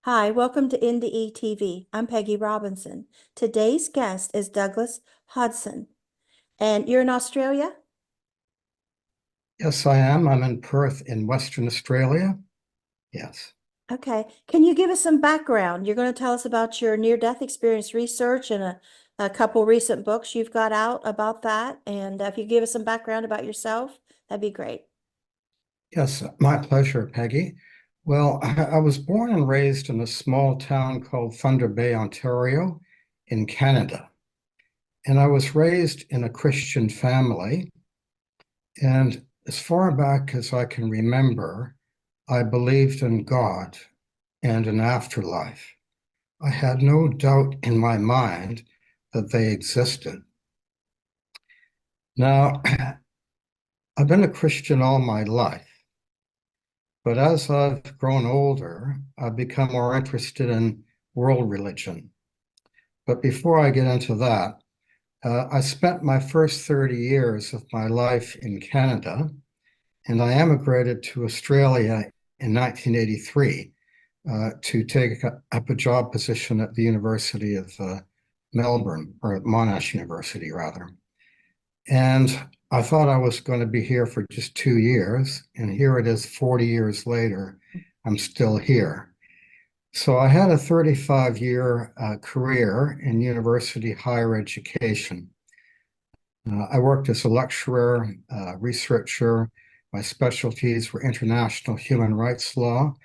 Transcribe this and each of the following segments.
Hi, welcome to NDE TV. I'm Peggy Robinson. Today's guest is Douglas Hodgson. And you're in Australia? Yes, I am. I'm in Perth in Western Australia. Yes. Okay. Can you give us some background? You're going to tell us about your near-death experience research and a couple recent books you've got out about that. And if you give us some background about yourself, that'd be great. Yes, my pleasure, Peggy. Well, I was born and raised in a small town called Thunder Bay, Ontario, in Canada. And I was raised in a Christian family. And as far back as I can remember, I believed in God and an afterlife. I had no doubt in my mind that they existed. Now, I've been a Christian all my life. But as I've grown older, I've become more interested in world religion. But before I get into that, I spent my first 30 years of my life in Canada, and I emigrated to Australia in 1983 to take up a job position at the University of Melbourne, or Monash University, rather. And I thought I was going to be here for just 2 years, and here it is 40 years later. I'm still here. So I had a 35-year career in university higher education. I worked as a lecturer, researcher. My specialties were international human rights law,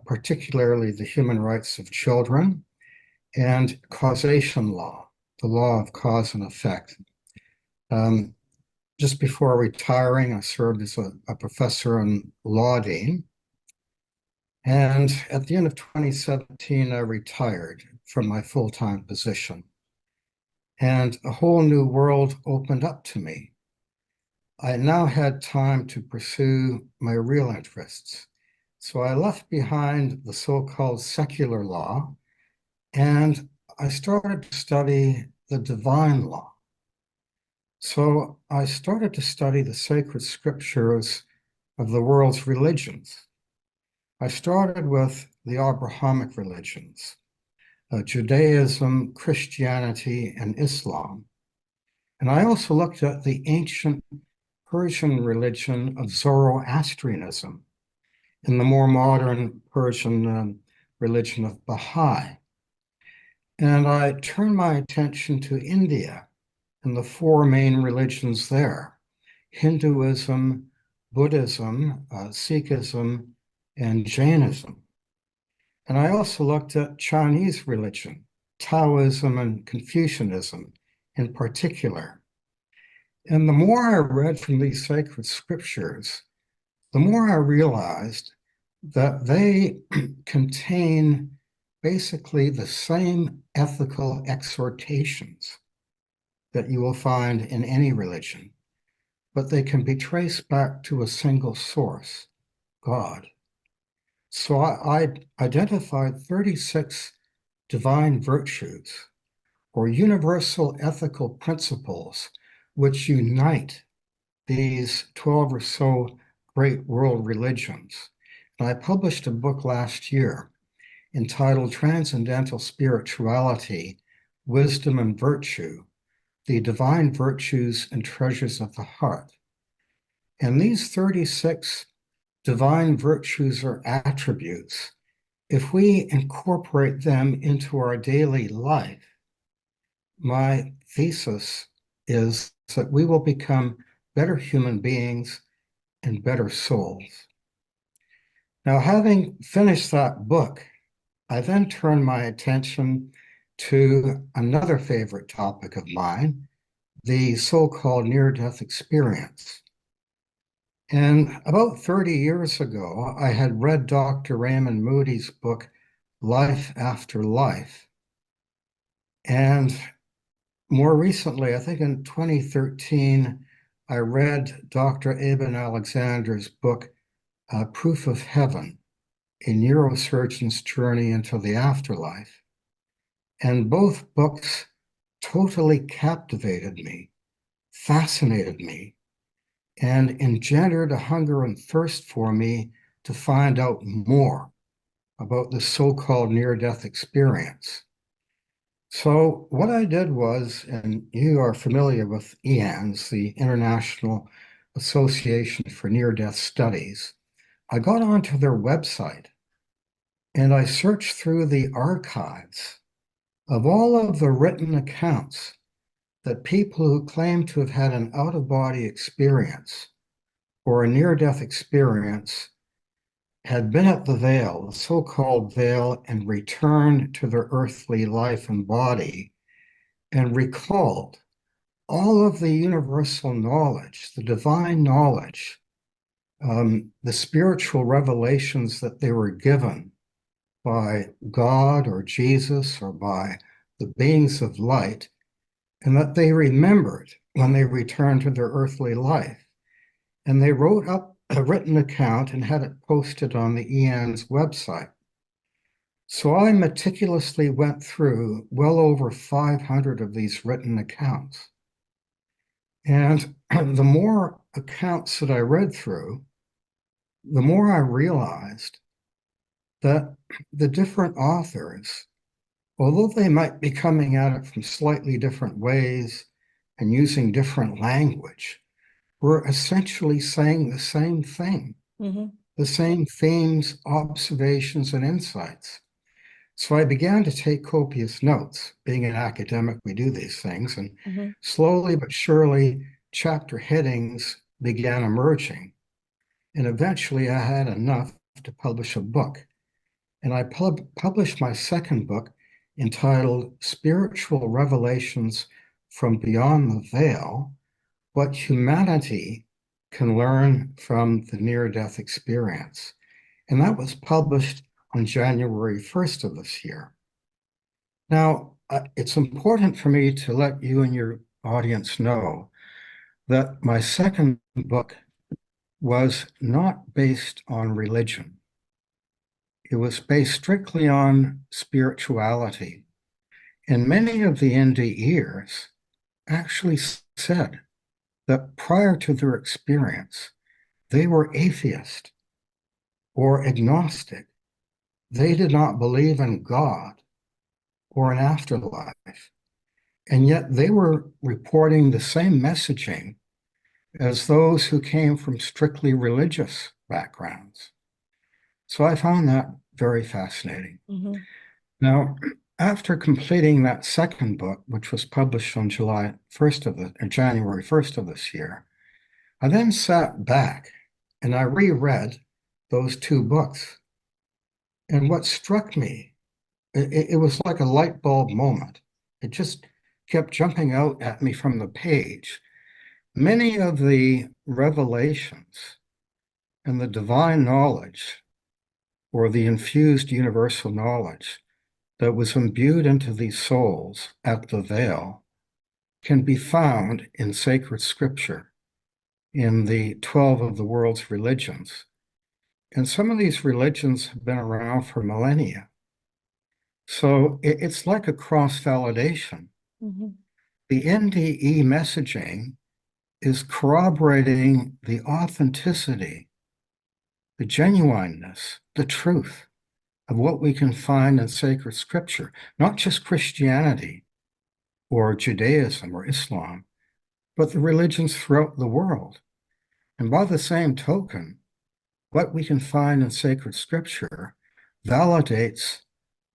particularly the human rights of children, and causation law, the law of cause and effect. Um, just before retiring, I served as a professor and law dean. And at the end of 2017, I retired from my full-time position. And a whole new world opened up to me. I now had time to pursue my real interests. So I left behind the so-called secular law, and I started to study the divine law. So I started to study the sacred scriptures of the world's religions. I started with the Abrahamic religions, Judaism, Christianity, and Islam. And I also looked at the ancient Persian religion of Zoroastrianism and the more modern Persian religion of Baha'i. And I turned my attention to India and the four main religions there: Hinduism, Buddhism, Sikhism, and Jainism. And I also looked at Chinese religion, Taoism and Confucianism in particular. And the more I read from these sacred scriptures, the more I realized that they contain basically the same ethical exhortations that you will find in any religion, but they can be traced back to a single source, God. So I identified 36 divine virtues or universal ethical principles which unite these 12 or so great world religions. And I published a book last year entitled Transcendental Spirituality, Wisdom and Virtue, the Divine Virtues and Treasures of the Heart. And these 36 divine virtues or attributes, if we incorporate them into our daily life, my thesis is that we will become better human beings and better souls. Now, having finished that book, I then turned my attention to another favorite topic of mine, the so-called near-death experience. And about 30 years ago, I had read Dr. Raymond Moody's book, Life After Life. And more recently, I think in 2013, I read Dr. Eben Alexander's book, Proof of Heaven, a neurosurgeon's journey into the afterlife. And both books totally captivated me, fascinated me, and engendered a hunger and thirst for me to find out more. about the so-called near-death experience. So what I did was, and you are familiar with IANS, the International Association for Near-Death Studies. I got onto their website and I searched through the archives of all of the written accounts that people who claim to have had an out-of-body experience or a near-death experience had been at the veil, the so-called veil, and returned to their earthly life and body and recalled all of the universal knowledge, the divine knowledge, the spiritual revelations that they were given by God or Jesus or by the beings of light, and that they remembered when they returned to their earthly life. And they wrote up a written account and had it posted on the IANS website. So I meticulously went through well over 500 of these written accounts. And the more accounts that I read through, the more I realized that the different authors, although they might be coming at it from slightly different ways and using different language, were essentially saying the same thing, the same themes, observations, and insights. So I began to take copious notes. Being an academic, we do these things, and slowly but surely, chapter headings began emerging. And eventually, I had enough to publish a book. And I published my second book entitled Spiritual Revelations from Beyond the Veil: What Humanity Can Learn from the Near-Death Experience. And that was published on January 1st of this year. Now, it's important for me to let you and your audience know that my second book was not based on religion. It was based strictly on spirituality. And many of the NDEs actually said that prior to their experience, they were atheist or agnostic. They did not believe in God or an afterlife. And yet they were reporting the same messaging as those who came from strictly religious backgrounds. So I found that very fascinating. Now, after completing that second book, which was published on January 1st of this year, I then sat back and I reread those two books. And what struck me, it was like a light bulb moment. It just kept jumping out at me from the page. Many of the revelations and the divine knowledge, or the infused universal knowledge that was imbued into these souls at the veil, can be found in sacred scripture, in the 12 of the world's religions. And some of these religions have been around for millennia. So it's like a cross-validation. The NDE messaging is corroborating the authenticity, the genuineness, the truth of what we can find in sacred scripture, not just Christianity or Judaism or Islam, but the religions throughout the world. And by the same token, what we can find in sacred scripture validates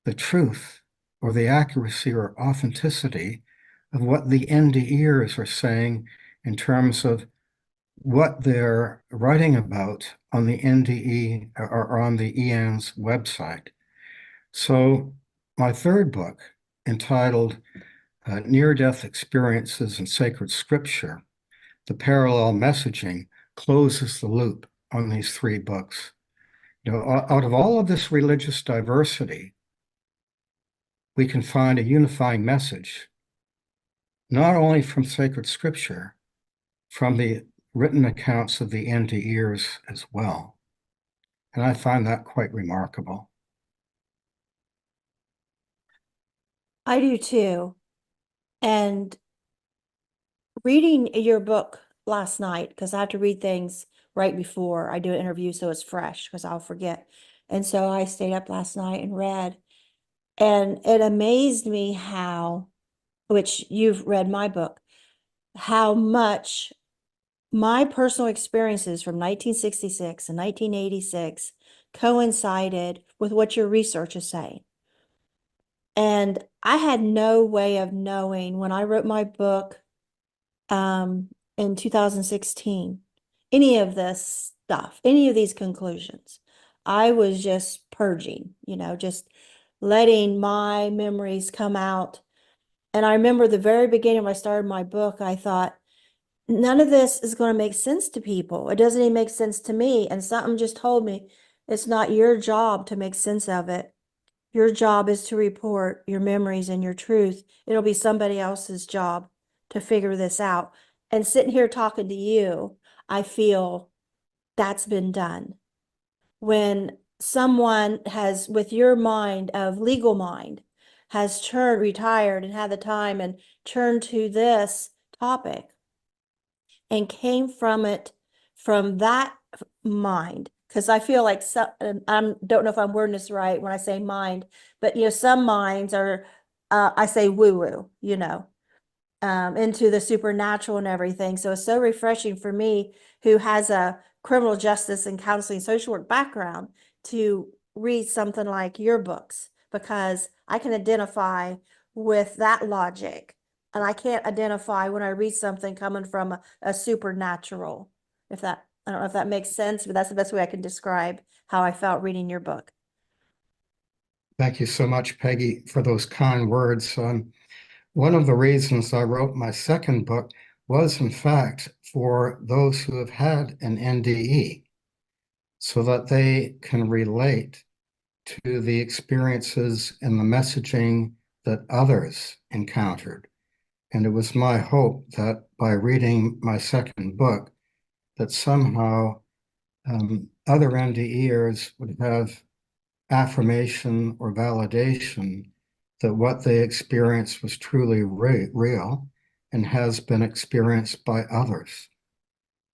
the truth or the accuracy or authenticity of what the NDEs are saying in terms of what they're writing about on the NDE or on the IANS website. So my third book, entitled Near-Death Experiences in Sacred Scripture, the parallel messaging, closes the loop on these three books. Out of all of this religious diversity, we can find a unifying message, not only from sacred scripture, from the written accounts of the NDEs as well. And I find that quite remarkable. I do too. And reading your book last night, because I have to read things right before I do an interview so it's fresh, because I'll forget. And so I stayed up last night and read. And it amazed me how, which you've read my book, how much my personal experiences from 1966 and 1986 coincided with what your research is saying. And I had no way of knowing when I wrote my book in 2016, any of this stuff, any of these conclusions. I was just purging, just letting my memories come out. And I remember the very beginning when I started my book, I thought, none of this is going to make sense to people. It doesn't even make sense to me. And something just told me it's not your job to make sense of it. Your job is to report your memories and your truth. It'll be somebody else's job to figure this out. And sitting here talking to you, I feel that's been done. When someone has, with your mind of legal mind, has retired and had the time and turned to this topic and came from it, from that mind, because I feel like I don't know if I'm wording this right when I say mind, but some minds are, I say woo woo, into the supernatural and everything. So it's so refreshing for me, who has a criminal justice and counseling social work background, to read something like your books, because I can identify with that logic. And I can't identify when I read something coming from a supernatural. I don't know if that makes sense, but that's the best way I can describe how I felt reading your book. Thank you so much, Peggy, for those kind words. One of the reasons I wrote my second book was, in fact, for those who have had an NDE, so that they can relate to the experiences and the messaging that others encountered. And it was my hope that by reading my second book, that somehow other NDEers would have affirmation or validation that what they experienced was truly real and has been experienced by others.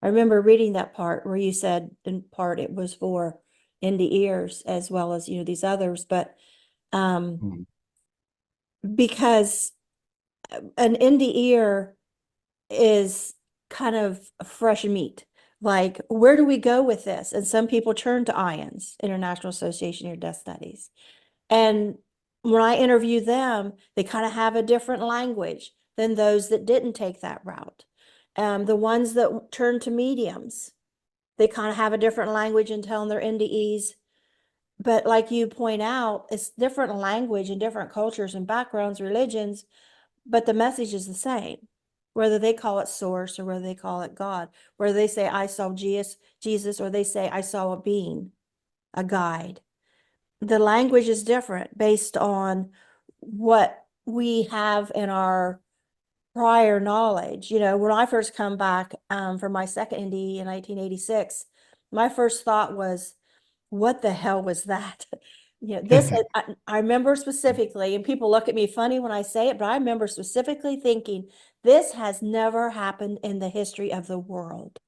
I remember reading that part where you said in part it was for NDEers as well as, these others, but Mm. because an NDEer is kind of fresh meat. Like, where do we go with this? And some people turn to IANS, International Association of Death Studies. And when I interview them, they kind of have a different language than those that didn't take that route. The ones that turn to mediums, they kind of have a different language in telling their NDEs. But like you point out, it's different language in different cultures and backgrounds, religions, but the message is the same. Whether they call it source or whether they call it God, whether they say, I saw Jesus, or they say, I saw a being, a guide. The language is different based on what we have in our prior knowledge. When I first come back from my second NDE in 1986, my first thought was, what the hell was that? This, I remember specifically, and people look at me funny when I say it, but I remember specifically thinking, this has never happened in the history of the world.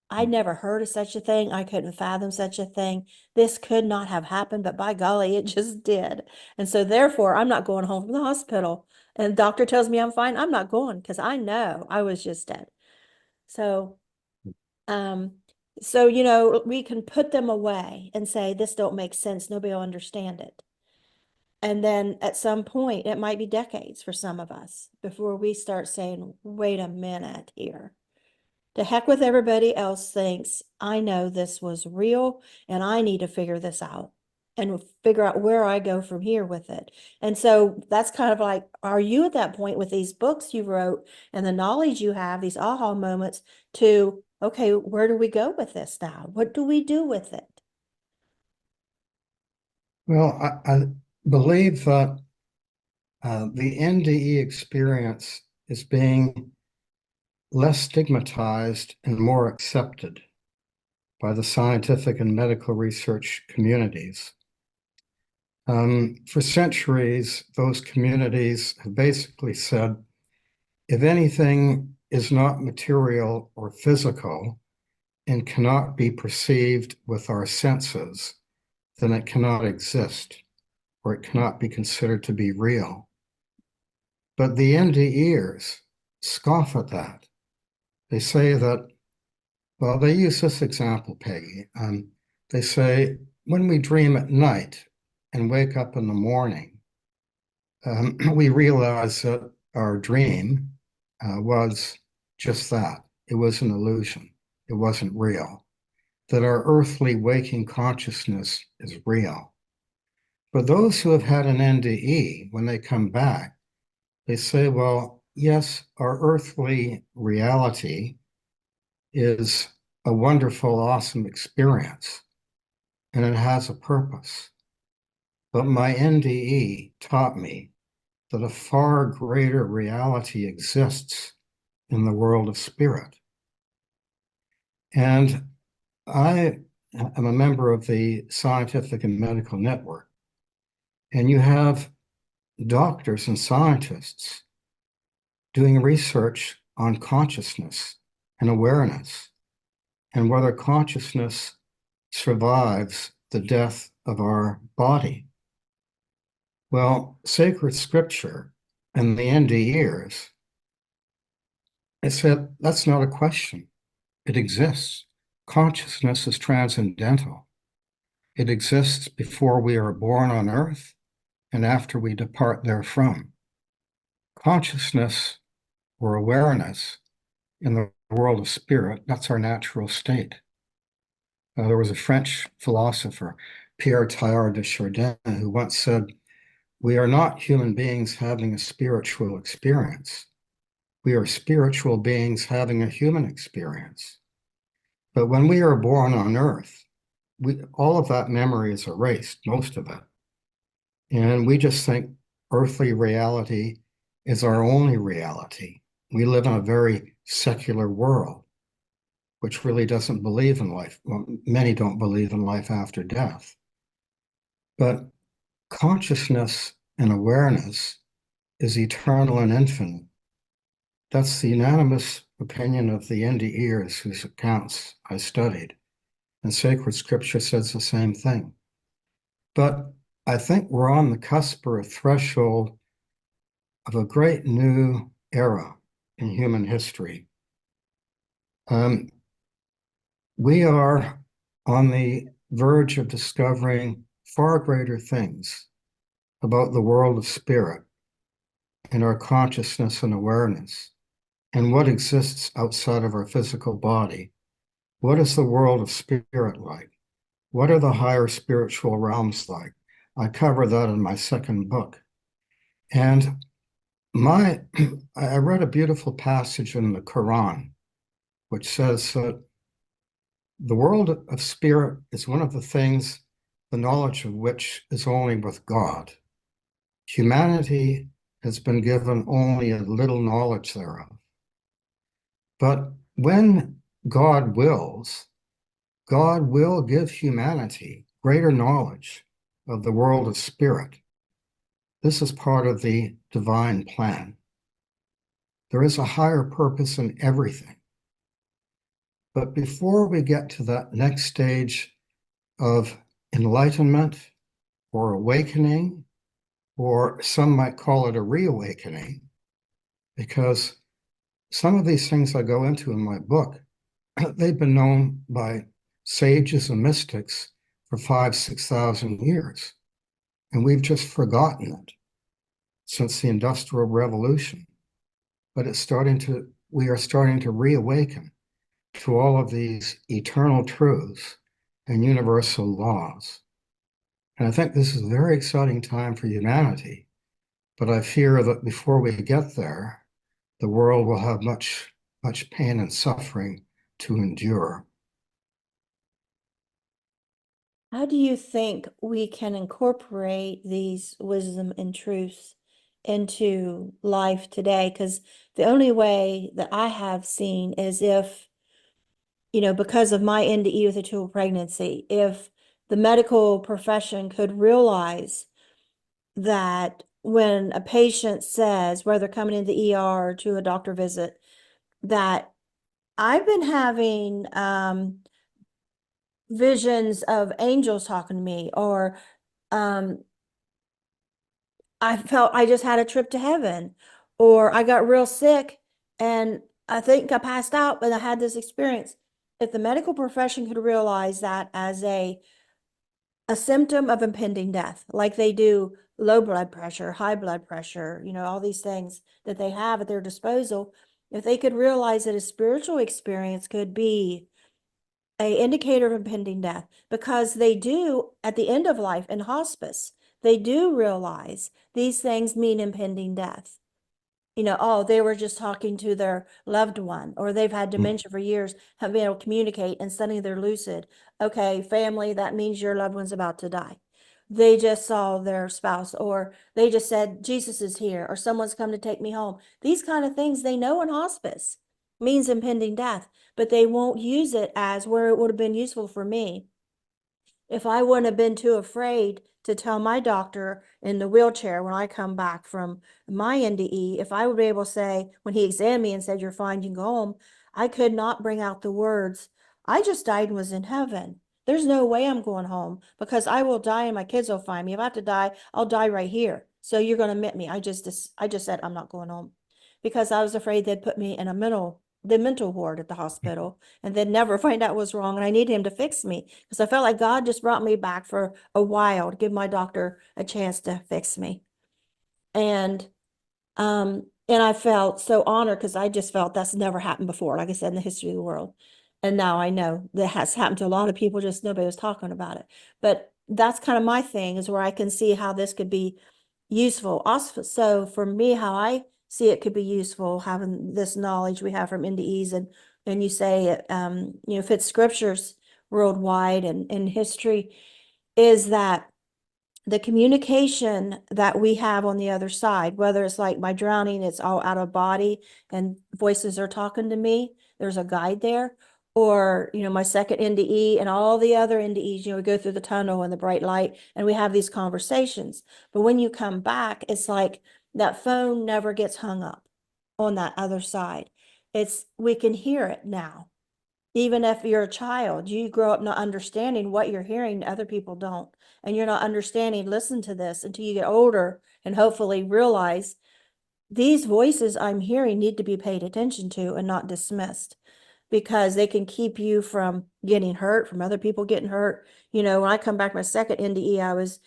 I never heard of such a thing. I couldn't fathom such a thing. This could not have happened, but by golly, it just did. And so therefore, I'm not going home from the hospital. And the doctor tells me I'm fine. I'm not going because I know I was just dead. So, um, we can put them away and say, this don't make sense. Nobody will understand it. And then at some point, it might be decades for some of us before we start saying, wait a minute here. To heck with everybody else thinks, I know this was real and I need to figure this out and figure out where I go from here with it. And so that's kind of like, are you at that point with these books you wrote and the knowledge you have, these aha moments to, okay, where do we go with this now? What do we do with it? Well, I believe that the NDE experience is being less stigmatized and more accepted by the scientific and medical research communities. For centuries, those communities have basically said, if anything is not material or physical and cannot be perceived with our senses, then it cannot exist, or it cannot be considered to be real. But the NDEs scoff at that. They say that, well, they use this example, Peggy. They say, when we dream at night and wake up in the morning, we realize that our dream was just that. It was an illusion. It wasn't real. That our earthly waking consciousness is real. For those who have had an NDE, when they come back, they say, well, yes, our earthly reality is a wonderful, awesome experience, and it has a purpose. But my NDE taught me that a far greater reality exists in the world of spirit. And I am a member of the Scientific and Medical Network, and you have doctors and scientists doing research on consciousness and awareness and whether consciousness survives the death of our body. Well, sacred scripture and the NDEs, it said that's not a question. It exists. Consciousness is transcendental. It exists before we are born on earth and after we depart therefrom. Consciousness or awareness in the world of spirit, that's our natural state. There was a French philosopher, Pierre Teilhard de Chardin, who once said, we are not human beings having a spiritual experience. We are spiritual beings having a human experience. But when we are born on earth, all of that memory is erased, most of it. And we just think earthly reality is our only reality. We live in a very secular world, which really doesn't believe in life. Well, many don't believe in life after death. But consciousness and awareness is eternal and infinite. That's the unanimous opinion of the NDEs whose accounts I studied. And sacred scripture says the same thing. But I think we're on the cusp or a threshold of a great new era in human history. We are on the verge of discovering far greater things about the world of spirit and our consciousness and awareness and what exists outside of our physical body. What is the world of spirit like? What are the higher spiritual realms like? I cover that in my second book. And I read a beautiful passage in the Quran, which says that the world of spirit is one of the things, the knowledge of which is only with God. Humanity has been given only a little knowledge thereof. But when God wills, God will give humanity greater knowledge of the world of spirit. This is part of the divine plan. There is a higher purpose in everything. But before we get to that next stage of enlightenment or awakening, or some might call it a reawakening, because some of these things I go into in my book, they've been known by sages and mystics for 5,000, 6,000 years. And we've just forgotten it since the Industrial Revolution. But we are starting to reawaken to all of these eternal truths and universal laws. And I think this is a very exciting time for humanity. But I fear that before we get there, the world will have much, much pain and suffering to endure. How do you think we can incorporate these wisdom and truths into life today? Because the only way that I have seen is if, because of my NDE with a dual pregnancy, if the medical profession could realize that when a patient says, whether coming into the ER or to a doctor visit, that I've been having visions of angels talking to me, or I felt I just had a trip to heaven, or I got real sick and I think I passed out, but I had this experience. If the medical profession could realize that as a symptom of impending death, like they do low blood pressure, high blood pressure, all these things that they have at their disposal, if they could realize that a spiritual experience could be a indicator of impending death, because they do at the end of life in hospice, they do realize these things mean impending death. Oh, they were just talking to their loved one, or they've had dementia for years, have been able to communicate, and suddenly they're lucid. Okay, family, that means your loved one's about to die. They just saw their spouse, or they just said, Jesus is here, or someone's come to take me home. These kind of things they know in hospice means impending death, but they won't use it as where it would have been useful for me. If I wouldn't have been too afraid to tell my doctor in the wheelchair when I come back from my NDE, if I would be able to say, when he examined me and said, you're fine, you can go home, I could not bring out the words, I just died and was in heaven. There's no way I'm going home, because I will die and my kids will find me. If I have to die, I'll die right here. So you're going to admit me. I just said I'm not going home, because I was afraid they'd put me in the mental ward at the hospital and then never find out what's wrong. And I needed him to fix me, because I felt like God just brought me back for a while to give my doctor a chance to fix me. And I felt so honored, because I just felt that's never happened before, like I said, in the history of the world. And now I know that has happened to a lot of people, just nobody was talking about it. But that's kind of my thing, is where I can see how this could be useful. Also, so for me, how I see it could be useful, having this knowledge we have from NDEs, and you say it, fits scriptures worldwide and in history, is that the communication that we have on the other side, whether it's like my drowning, it's all out of body and voices are talking to me, there's a guide there. Or, my second NDE and all the other NDEs, we go through the tunnel and the bright light and we have these conversations. But when you come back, it's like that phone never gets hung up on that other side. We can hear it now. Even if you're a child, you grow up not understanding what you're hearing, other people don't. And you're not understanding, listen to this until you get older and hopefully realize these voices I'm hearing need to be paid attention to and not dismissed, because they can keep you from getting hurt, from other people getting hurt. When I come back my second NDE, I was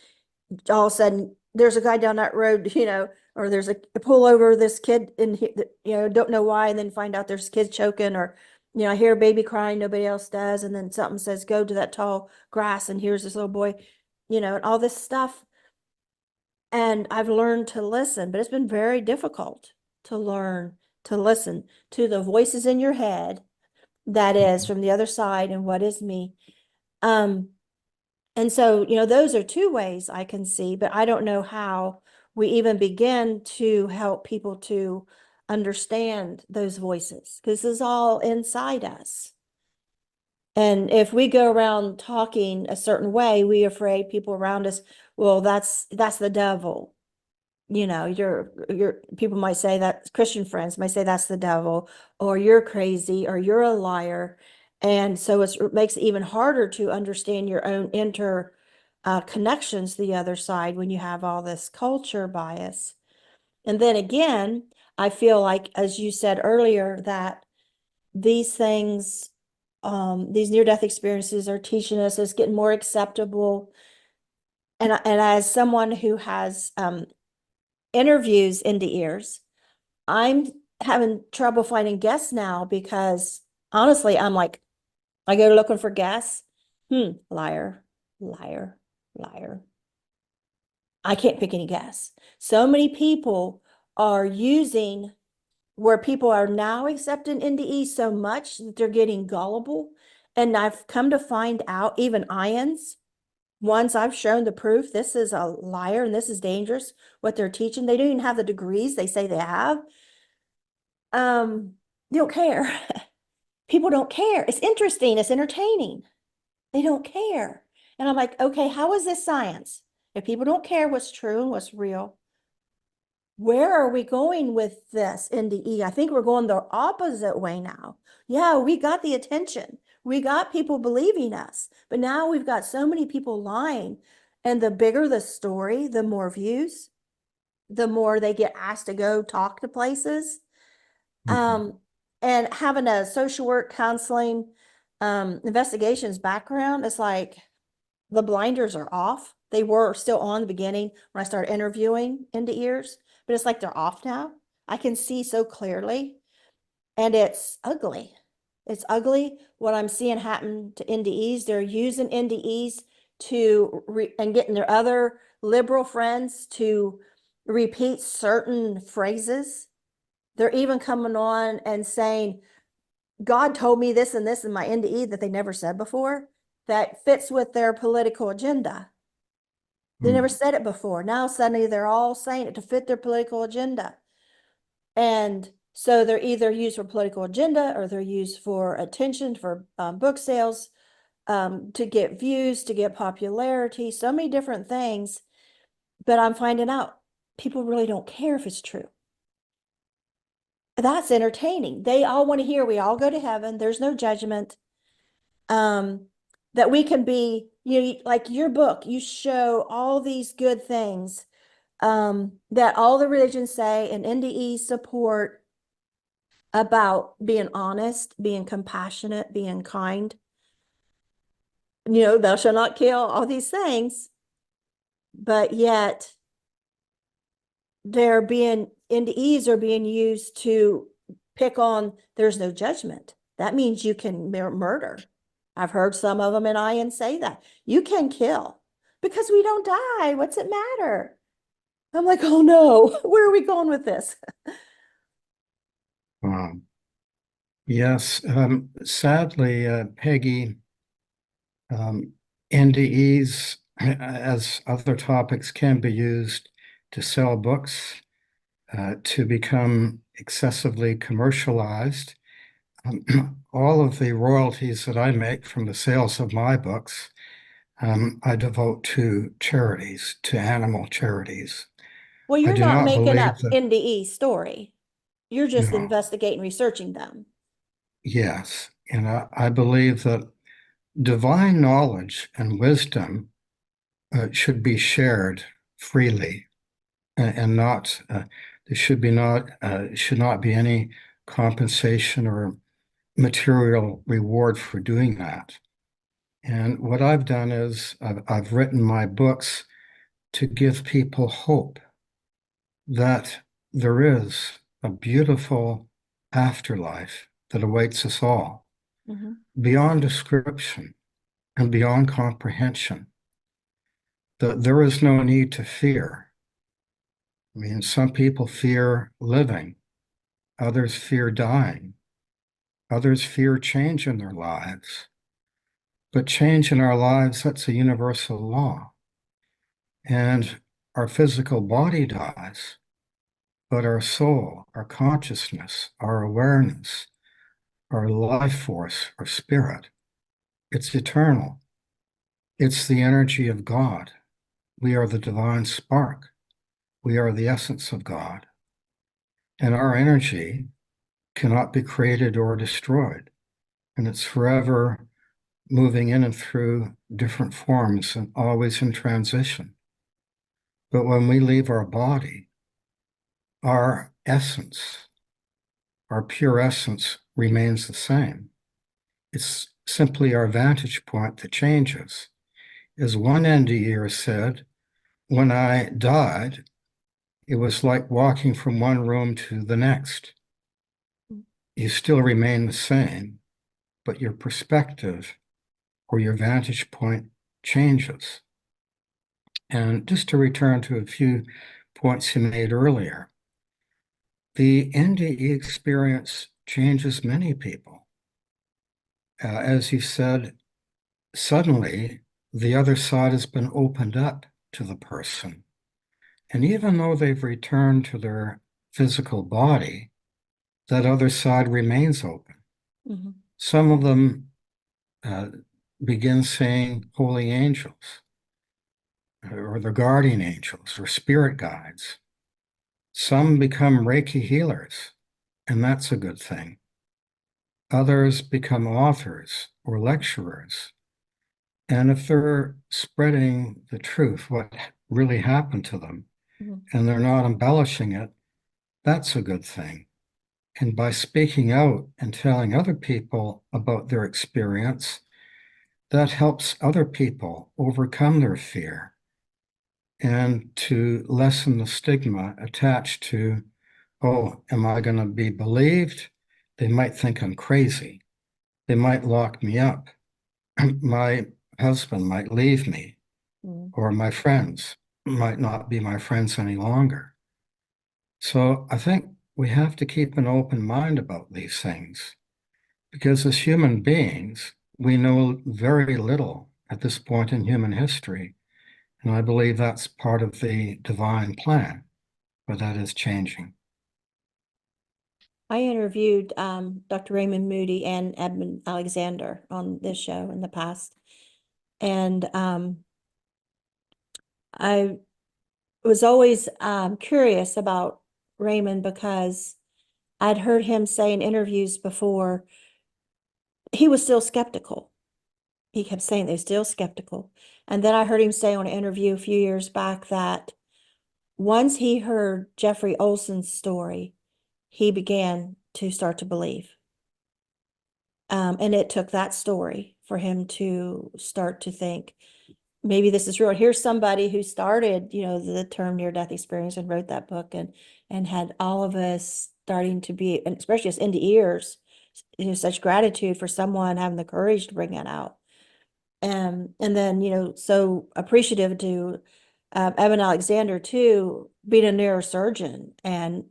all of a sudden, there's a guy down that road, or there's a pull over this kid in here, don't know why, and then find out there's kids choking, or, I hear a baby crying, nobody else does. And then something says, go to that tall grass, and here's this little boy, and all this stuff. And I've learned to listen, but it's been very difficult to learn to listen to the voices in your head, that is from the other side, and what is me. And so, those are two ways I can see, but I don't know how we even begin to help people to understand those voices, because this is all inside us. And if we go around talking a certain way, we're afraid people around us, well, that's the devil. Your people might say that, Christian friends might say that's the devil, or you're crazy, or you're a liar. And so it makes it even harder to understand your own connections to the other side when you have all this culture bias. And then again, I feel like, as you said earlier, that these things, these near-death experiences are teaching us, it's getting more acceptable. And as someone who has interviews into ears, I'm having trouble finding guests now, because honestly, I'm like, I go looking for guests. Liar, liar, liar. I can't pick any guests. So many people are using, where people are now accepting NDE so much that they're getting gullible. And I've come to find out, even IONs, once I've shown the proof, this is a liar and this is dangerous, what they're teaching, they don't even have the degrees they say they have. They don't care. People don't care. It's interesting. It's entertaining. They don't care. And I'm like, okay, how is this science? If people don't care what's true and what's real, where are we going with this NDE? I think we're going the opposite way now. Yeah, we got the attention. We got people believing us, but now we've got so many people lying. And the bigger the story, the more views, the more they get asked to go talk to places. Mhm. And having a social work, counseling, investigations background, it's like the blinders are off. They were still on the beginning when I started interviewing NDEs, but it's like they're off now. I can see so clearly, and it's ugly. It's ugly what I'm seeing happen to NDEs. They're using NDEs and getting their other liberal friends to repeat certain phrases. They're even coming on and saying, God told me this and this in my NDE that they never said before, that fits with their political agenda. They never Mm. said it before. Now suddenly they're all saying it to fit their political agenda. And so they're either used for political agenda or they're used for attention, for book sales, to get views, to get popularity, so many different things. But I'm finding out people really don't care if it's true. That's entertaining. They all want to hear we all go to heaven. There's no judgment. Um, that we can be, like your book, you show all these good things that all the religions say and NDE support about being honest, being compassionate, being kind. Thou shalt not kill, all these things, but yet NDEs are being used to pick on, there's no judgment. That means you can murder. I've heard some of them in IN say that. You can kill because we don't die. What's it matter? I'm like, oh no, where are we going with this? Wow. Yes, sadly, Peggy, um, NDEs, as other topics, can be used to sell books, to become excessively commercialized. All of the royalties that I make from the sales of my books, I devote to charities, to animal charities. Well, I you're do not not making believe up that, NDE story. You're just no, investigating, researching them. yes. And I believe that divine knowledge and wisdom should be shared freely, and not, there should not be any compensation or material reward for doing that. And what I've done is I've written my books to give people hope that there is a beautiful afterlife that awaits us all, Mhm. beyond description and beyond comprehension. That there is no need to fear. I mean, some people fear living, others fear dying, others fear change in their lives. But change in our lives, that's a universal law. And our physical body dies, but our soul, our consciousness, our awareness, our life force, our spirit, it's eternal. It's the energy of God. We are the divine spark. We are the essence of God. And our energy cannot be created or destroyed. And it's forever moving in and through different forms and always in transition. But when we leave our body, our essence, our pure essence remains the same. It's simply our vantage point that changes. As one NDE said, when I died, it was like walking from one room to the next. You still remain the same, but your perspective or your vantage point changes. And just to return to a few points you made earlier, the NDE experience changes many people. As you said, suddenly the other side has been opened up to the person. And even though they've returned to their physical body, that other side remains open. Mhm. Some of them uh, begin saying holy angels or the guardian angels or spirit guides. Some become Reiki healers, and that's a good thing. others become authors or lecturers. And if they're spreading the truth, what really happened to them, Mhm. and they're not embellishing it, that's a good thing. And by speaking out and telling other people about their experience, that helps other people overcome their fear and to lessen the stigma attached to, oh, am I going to be believed? They might think I'm crazy. They might lock me up. My husband might leave me, Mhm. or my friends might not be my friends any longer. So I think we have to keep an open mind about these things because as human beings, we know very little at this point in human history. And I believe that's part of the divine plan, but that is changing. I interviewed Dr. Raymond Moody and Edmund Alexander on this show in the past. And I was always curious about Raymond because I'd heard him say in interviews before, he was still skeptical. He kept saying they're still skeptical. And then I heard him say on an interview a few years back that once he heard Jeffrey Olson's story, he began to start to believe. And it took that story for him to start to think, maybe this is real. Here's somebody who started, the term near-death experience and wrote that book and had all of us starting to be, and especially as NDEers, such gratitude for someone having the courage to bring that out. And then, so appreciative to Evan Alexander too, being a neurosurgeon. And,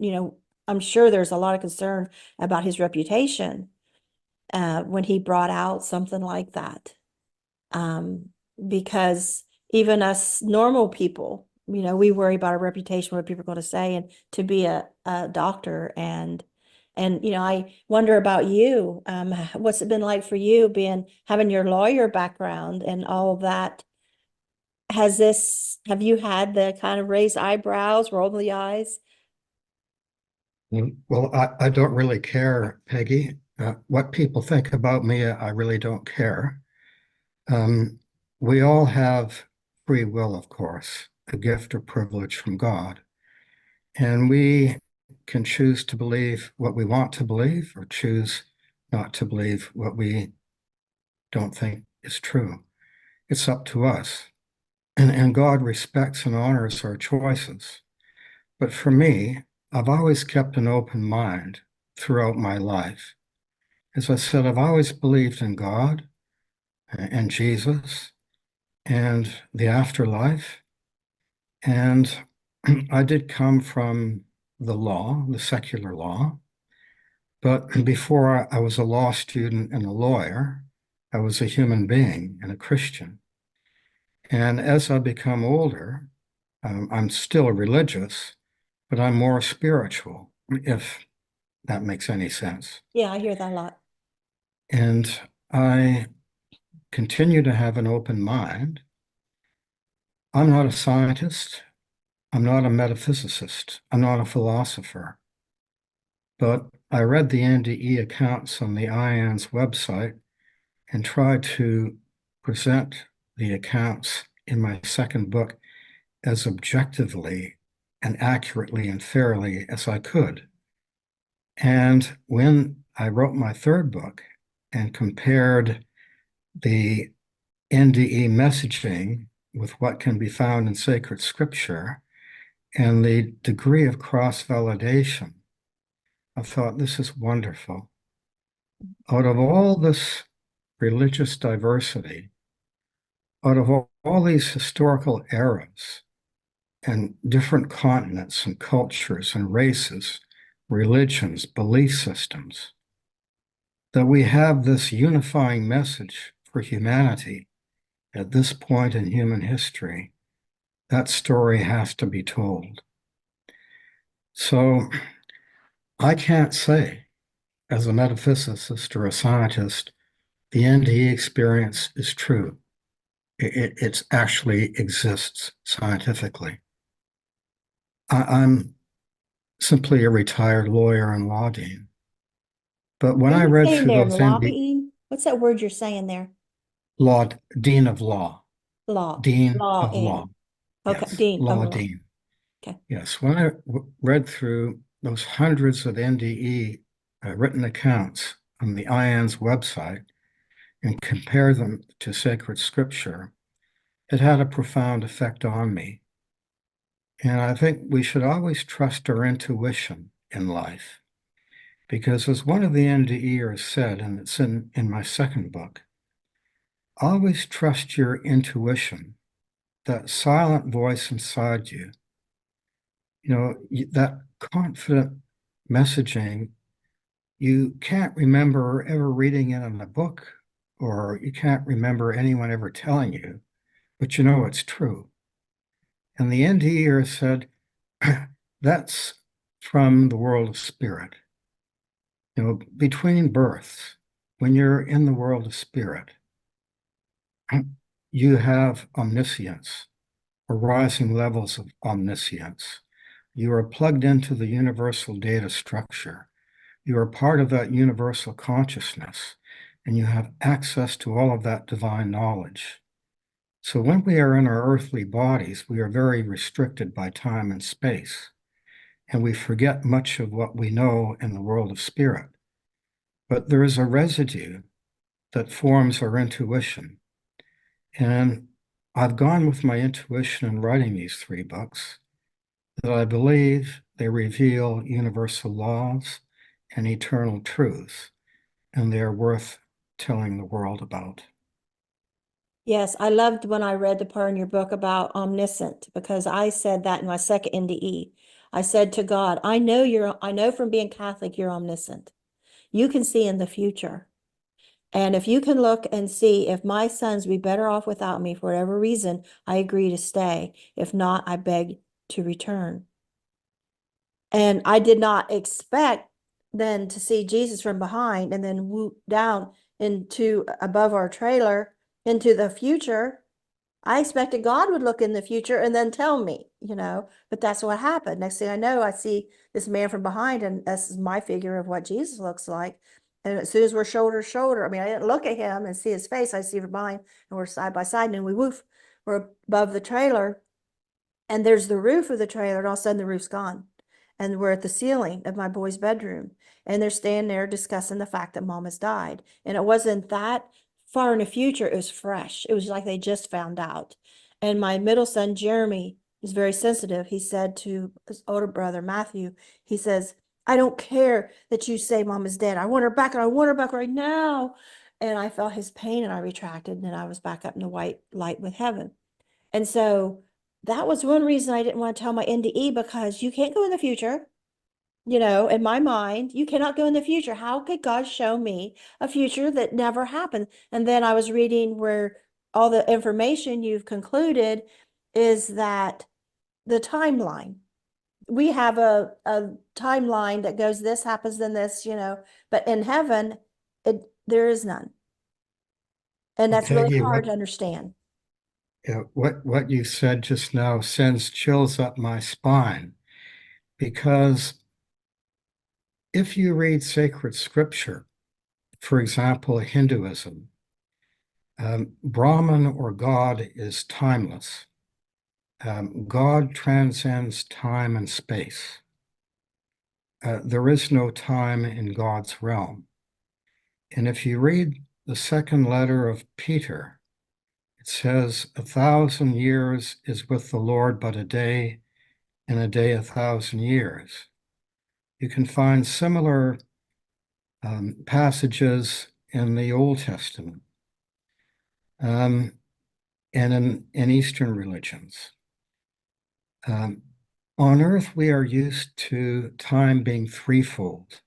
I'm sure there's a lot of concern about his reputation when he brought out something like that. Um, because even us normal people, we worry about our reputation, what people are going to say, and to be a doctor and I wonder about you. What's it been like for you having your lawyer background and all of that? Have you had the kind of raised eyebrows, roll the eyes? Well, I don't really care, Peggy. What people think about me, I really don't care. Um, we all have free will, of course, a gift or privilege from God. And we can choose to believe what we want to believe or choose not to believe what we don't think is true. It's up to us. And God respects and honors our choices. But for me, I've always kept an open mind throughout my life. As I said, I've always believed in God and Jesus and the afterlife. And I did come from the law, the secular law. But before I was a law student and a lawyer, I was a human being and a Christian. And as I become older, I'm still religious, but I'm more spiritual, if that makes any sense. Yeah, I hear that a lot. And I continue to have an open mind. I'm not a scientist. I'm not a metaphysicist. I'm not a philosopher. But I read the NDE accounts on the IAN's website and tried to present the accounts in my second book as objectively and accurately and fairly as I could. And when I wrote my third book and compared the NDE messaging with what can be found in sacred scripture and the degree of cross-validation, I thought this is wonderful. Out of all this religious diversity, out of all these historical eras and different continents and cultures and races, religions, belief systems, that we have this unifying message for humanity at this point in human history, that story has to be told. So I can't say, as a metaphysicist or a scientist, the NDE experience is true. It actually exists scientifically. I'm simply a retired lawyer and law dean, But What when are I you read saying through there? those ND Lobbying? What's that word you're saying there? law, dean of law, Law. dean of law, Lawing. Okay, yes, Dean of law law. dean. Okay. Yes, when I read through those hundreds of NDE written accounts on the IAN's website and compare them to sacred scripture, it had a profound effect on me. And I think we should always trust our intuition in life. Because as one of the NDEers said, and it's in my second book, always trust your intuition, that silent voice inside you. You know, that confident messaging, you can't remember ever reading it in a book, or you can't remember anyone ever telling you, but you know it's true. And the NDEer said, that's from the world of spirit. You know, between births, when you're in the world of spirit, you have omniscience or rising levels of omniscience. You are plugged into the universal data structure. You are part of that universal consciousness, and you have access to all of that divine knowledge. So when we are in our earthly bodies, we are very restricted by time and space, and we forget much of what we know in the world of spirit. But there is a residue that forms our intuition. And I've gone with my intuition in writing these three books, that I believe they reveal universal laws and eternal truths, and they are worth telling the world about. Yes, I loved when I read the part in your book about omniscient because I said that in my second NDE. I said to God, I know from being Catholic, you're omniscient. You can see in the future. And if you can look and see if my sons be better off without me for whatever reason, I agree to stay. If not, I beg to return. And I did not expect then to see Jesus from behind and then whoop down into above our trailer into the future. I expected God would look in the future and then tell me, but that's what happened. Next thing I know, I see this man from behind, and this is my figure of what Jesus looks like. And as soon as we're shoulder to shoulder, I mean, I didn't look at him and see his face. I see from behind, and we're side by side, and then we're above the trailer, and there's the roof of the trailer, and all of a sudden the roof's gone. And we're at the ceiling of my boy's bedroom. And they're standing there discussing the fact that mom has died. And it wasn't that far in the future, it was fresh. It was like they just found out. And my middle son, Jeremy, is very sensitive. He said to his older brother, Matthew, he says, I don't care that you say mom is dead. I want her back, and I want her back right now. And I felt his pain, and I retracted, and then I was back up in the white light with heaven. And so that was one reason I didn't want to tell my NDE, because you can't go in the future. In my mind, you cannot go in the future. How could God show me a future that never happened? And then I was reading where all the information you've concluded is that the timeline. We have a timeline that goes, this happens, then this, but in heaven, there is none. And Well, that's really Peggy, hard to understand. what you said just now sends chills up my spine, because if you read sacred scripture, for example, Hinduism, Brahman or God is timeless. God transcends time and space. There is no time in God's realm. And if you read the second letter of Peter, it says, 1,000 years is with the Lord but a day, and a day 1,000 years. You can find similar passages in the Old Testament and in Eastern religions. Um, on earth, we are used to time being threefold.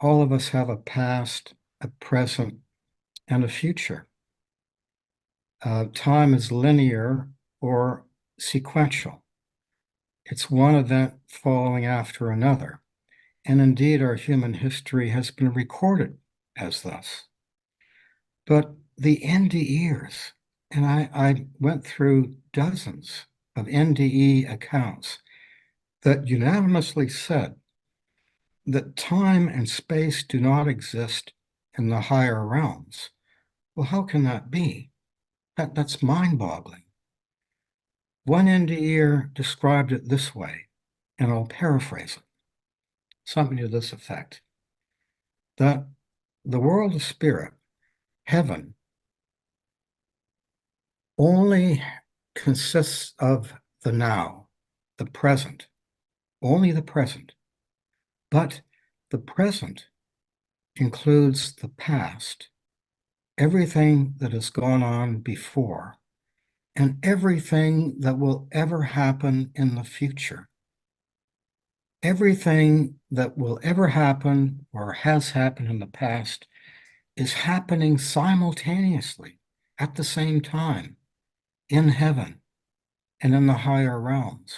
All of us have a past, a present, and a future. Time is linear or sequential. It's one event following after another. And indeed, our human history has been recorded as thus. But the NDEs, and I went through dozens of NDE accounts that unanimously said that time and space do not exist in the higher realms. Well, how can that be? That's mind-boggling. One NDE described it this way, and I'll paraphrase it, something to this effect, that the world of spirit, heaven, only consists of the now, the present, only the present. But the present includes the past, everything that has gone on before, and everything that will ever happen in the future. Everything that will ever happen or has happened in the past is happening simultaneously at the same time in heaven and in the higher realms.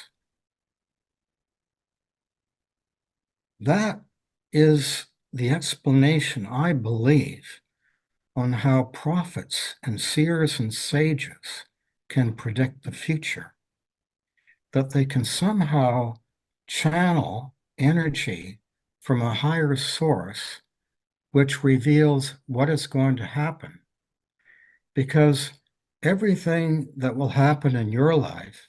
That is the explanation, I believe, on how prophets and seers and sages can predict the future, that they can somehow channel energy from a higher source which reveals what is going to happen. Because everything that will happen in your life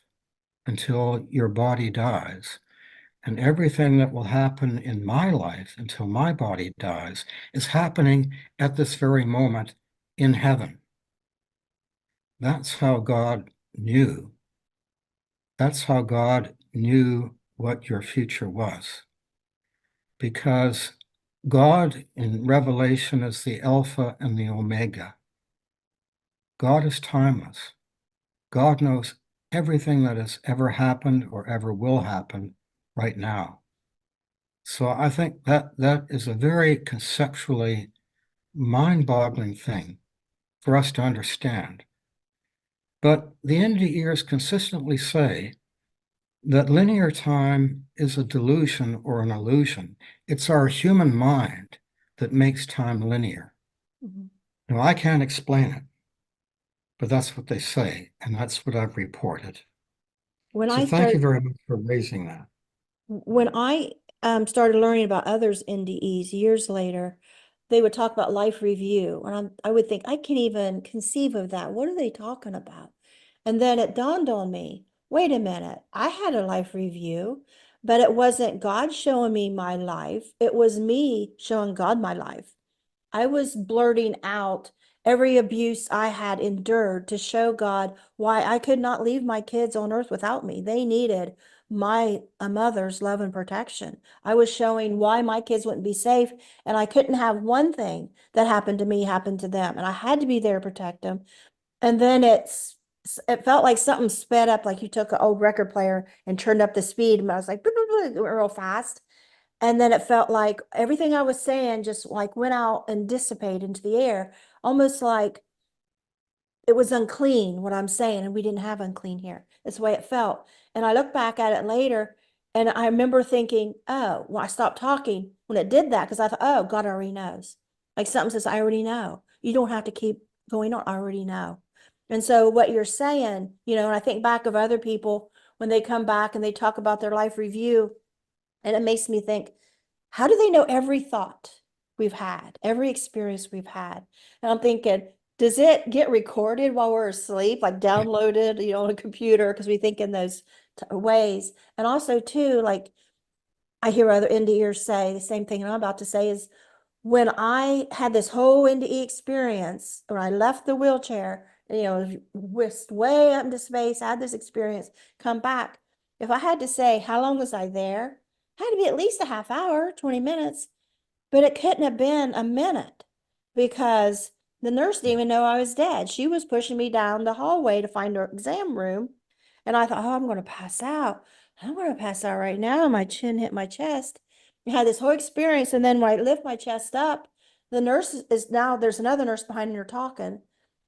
until your body dies, and everything that will happen in my life until my body dies, is happening at this very moment in heaven. That's how God knew. That's how God knew what your future was. Because God in Revelation is the Alpha and the Omega. God is timeless. God knows everything that has ever happened or ever will happen right now. So I think that is a very conceptually mind-boggling thing for us to understand. But the NDEs consistently say that linear time is a delusion or an illusion. It's our human mind that makes time linear. Mhm. Now, I can't explain it, but that's what they say, and that's what I've reported. When So I thank you started very much for raising that. when I started learning about others' NDEs years later, they would talk about life review, and I would think I can't even conceive of that. What are they talking about? And then it dawned on me, wait a minute, I had a life review, but it wasn't God showing me my life. It was me showing God my life. I was blurting out every abuse I had endured to show God why I could not leave my kids on earth without me. They needed my a mother's love and protection. I was showing why my kids wouldn't be safe, and I couldn't have one thing that happened to me happen to them, and I had to be there to protect them. And then it felt like something sped up, like you took an old record player and turned up the speed, and I was like real fast. And then it felt like everything I was saying just like went out and dissipated into the air, almost like it was unclean what I'm saying, and we didn't have unclean here. That's the way it felt. And I look back at it later, and I remember thinking, oh, well, I stopped talking when it did that because I thought, oh, God already knows. Like something says, I already know. You don't have to keep going on. I already know. And so what you're saying, and I think back of other people when they come back and they talk about their life review, and it makes me think, how do they know every thought we've had, every experience we've had? And I'm thinking, does it get recorded while we're asleep, like downloaded, on a computer? Because we think in those ways. And also, too, like I hear other NDErs say the same thing I'm about to say is when I had this whole NDE experience, when I left the wheelchair, whisked way up into space, had this experience, come back. If I had to say, how long was I there? Had to be at least a half hour, 20 minutes, but it couldn't have been a minute because the nurse didn't even know I was dead. She was pushing me down the hallway to find her exam room. And I thought, oh, I'm going to pass out. I'm going to pass out right now. My chin hit my chest. I had this whole experience. And then when I lift my chest up, the nurse is now, there's another nurse behind her talking.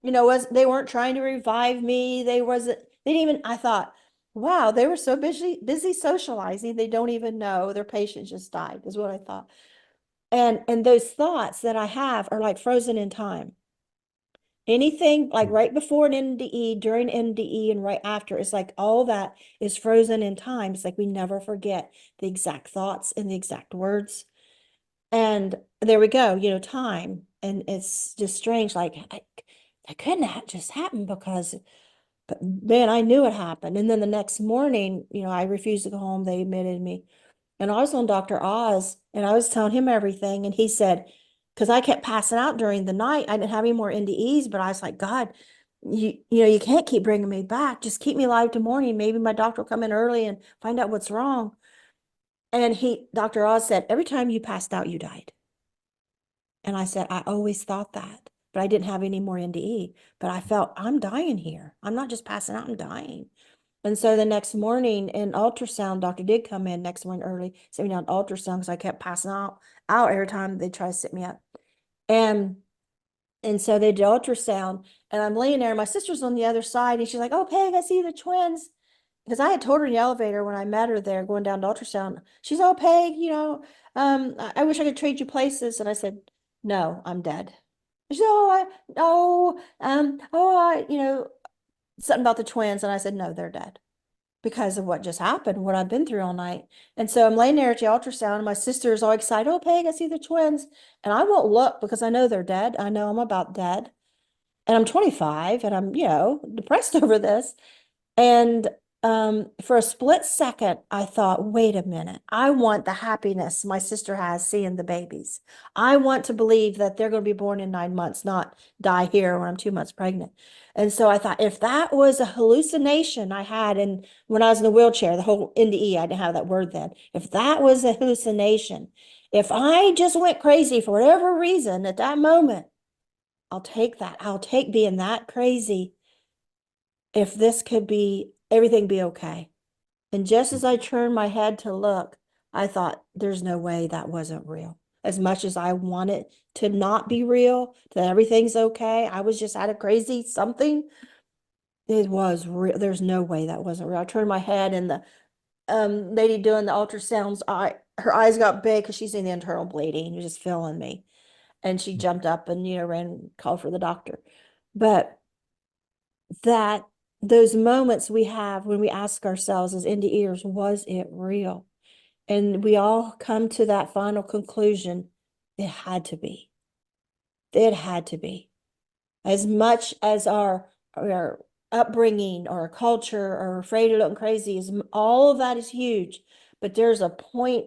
They weren't trying to revive me. They didn't even, I thought, wow, they were so busy socializing. They don't even know their patient just died, is what I thought. And those thoughts that I have are like frozen in time. Anything like right before an NDE, during NDE, and right after, it's like all that is frozen in time. It's like we never forget the exact thoughts and the exact words. And there we go, time. And it's just strange. Like, that couldn't have just happened because, but man, I knew it happened. And then the next morning, I refused to go home. They admitted me. And I was on Dr. Oz and I was telling him everything. And he said, because I kept passing out during the night, I didn't have any more NDEs, but I was like, God, you can't keep bringing me back. Just keep me alive to morning. Maybe my doctor will come in early and find out what's wrong. And Dr. Oz said, every time you passed out, you died. And I said, I always thought that, but I didn't have any more NDE. But I felt I'm dying here. I'm not just passing out, I'm dying. And so the next morning, an ultrasound doctor did come in next morning early, sent me down ultrasound because I kept passing out every time they try to sit me up. And so they did ultrasound, and I'm laying there, and my sister's on the other side, and she's like, "Oh, Peg, I see the twins." Because I had told her in the elevator when I met her there going down to ultrasound, she's, "Oh, Peg, I wish I could trade you places." And I said, "No, I'm dead." She said, something about the twins. And I said, "No, they're dead because of what just happened, what I've been through all night." And so I'm laying there at the ultrasound, and my sister is all excited. "Oh, Peg, I see the twins." And I won't look because I know they're dead. I know I'm about dead. And I'm 25 and I'm, depressed over this. And for a split second, I thought, wait a minute. I want the happiness my sister has seeing the babies. I want to believe that they're going to be born in 9 months, not die here when I'm 2 months pregnant. And so I thought, if that was a hallucination I had when I was in the wheelchair, the whole NDE, I didn't have that word then. If that was a hallucination, if I just went crazy for whatever reason at that moment, I'll take that. I'll take being that crazy if this could be everything be okay. And just as I turned my head to look, I thought, there's no way that wasn't real. As much as I wanted to not be real, that everything's okay, I was just at a crazy something. It was real. There's no way that wasn't real. I turned my head, and the lady doing the ultrasounds, her eyes got big because she's in the internal bleeding. You're just feeling me. And she jumped up and, ran, called for the doctor. But that those moments we have when we ask ourselves as NDEers, was it real? And we all come to that final conclusion, it had to be. It had to be. As much as our upbringing or our culture or afraid of looking crazy, is all of that is huge. But there's a point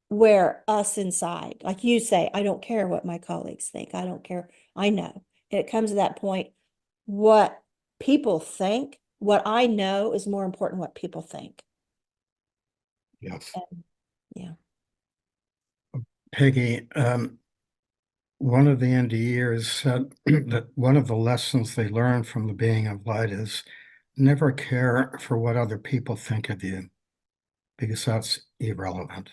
where us inside, like you say, I don't care what my colleagues think. I don't care. I know. And it comes to that point, what people think, what I know is more important what people think. Yes. And, yeah. Peggy, one of the NDEers said that one of the lessons they learned from the being of light is never care for what other people think of you, because that's irrelevant.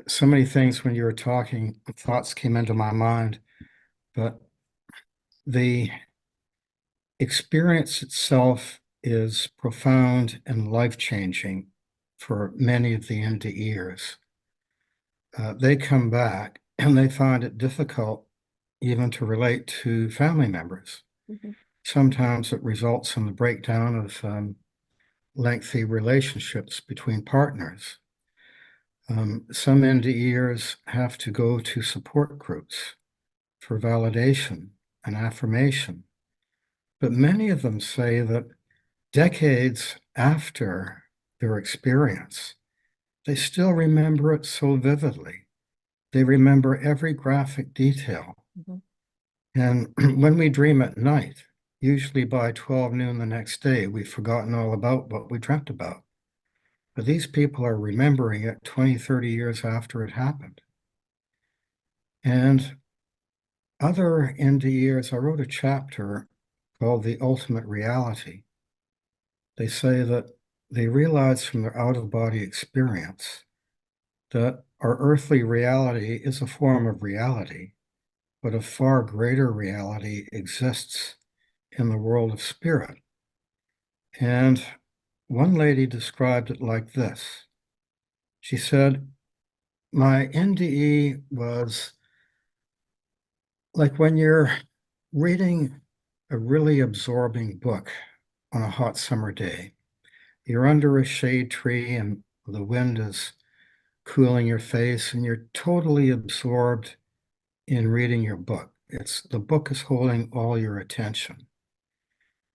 So many things when you were talking, thoughts came into my mind, but the experience itself is profound and life-changing for many of the NDEers. They come back and they find it difficult even to relate to family members. Mhm. Sometimes it results in the breakdown of lengthy relationships between partners. Some NDEers have to go to support groups for validation and affirmation, but many of them say that decades after their experience, they still remember it so vividly. They remember every graphic detail. Mhm. And when we dream at night, usually by 12 noon the next day, we've forgotten all about what we dreamt about. But these people are remembering it 20, 30 years after it happened. And other NDEers, I wrote a chapter called The Ultimate Reality. They say that they realize from their out-of-body experience that our earthly reality is a form of reality, but a far greater reality exists in the world of spirit. And one lady described it like this. She said, my NDE was like when you're reading a really absorbing book on a hot summer day. You're under a shade tree and the wind is cooling your face, and you're totally absorbed in reading your book. The book is holding all your attention.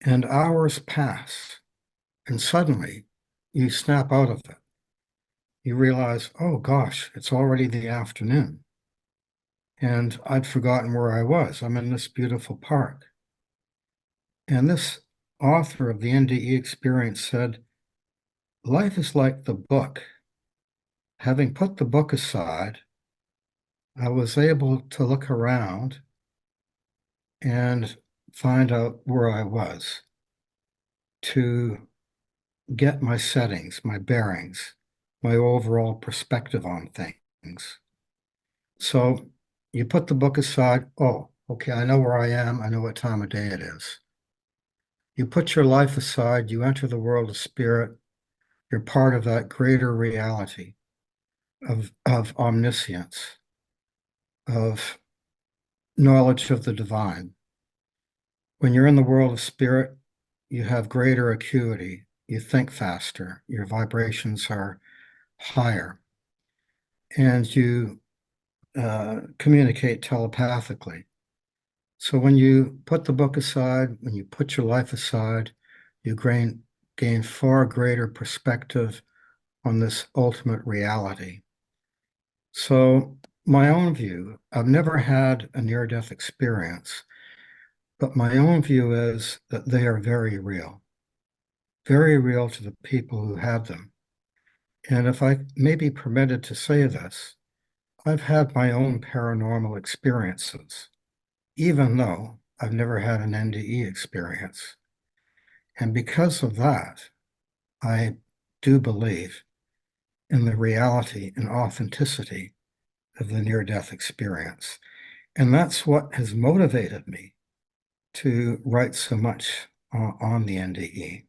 And hours pass, and suddenly you snap out of it. You realize, oh gosh, it's already the afternoon. And I'd forgotten where I was. I'm in this beautiful park. And this author of the NDE experience said, life is like the book. Having put the book aside, I was able to look around and find out where I was, to get my settings, my bearings, my overall perspective on things. So you put the book aside. Oh, okay, I know where I am. I know what time of day it is. You put your life aside. You enter the world of spirit. You're part of that greater reality of omniscience, of knowledge of the divine. When you're in the world of spirit, you have greater acuity. You think faster. Your vibrations are higher. And you communicate telepathically. So when you put the book aside, when you put your life aside, you gain far greater perspective on this ultimate reality. So my own view, I've never had a near-death experience, but my own view is that they are very real to the people who have them. And if I may be permitted to say this, I've had my own paranormal experiences, even though I've never had an NDE experience. And because of that, I do believe in the reality and authenticity of the near-death experience. And that's what has motivated me to write so much on the NDE.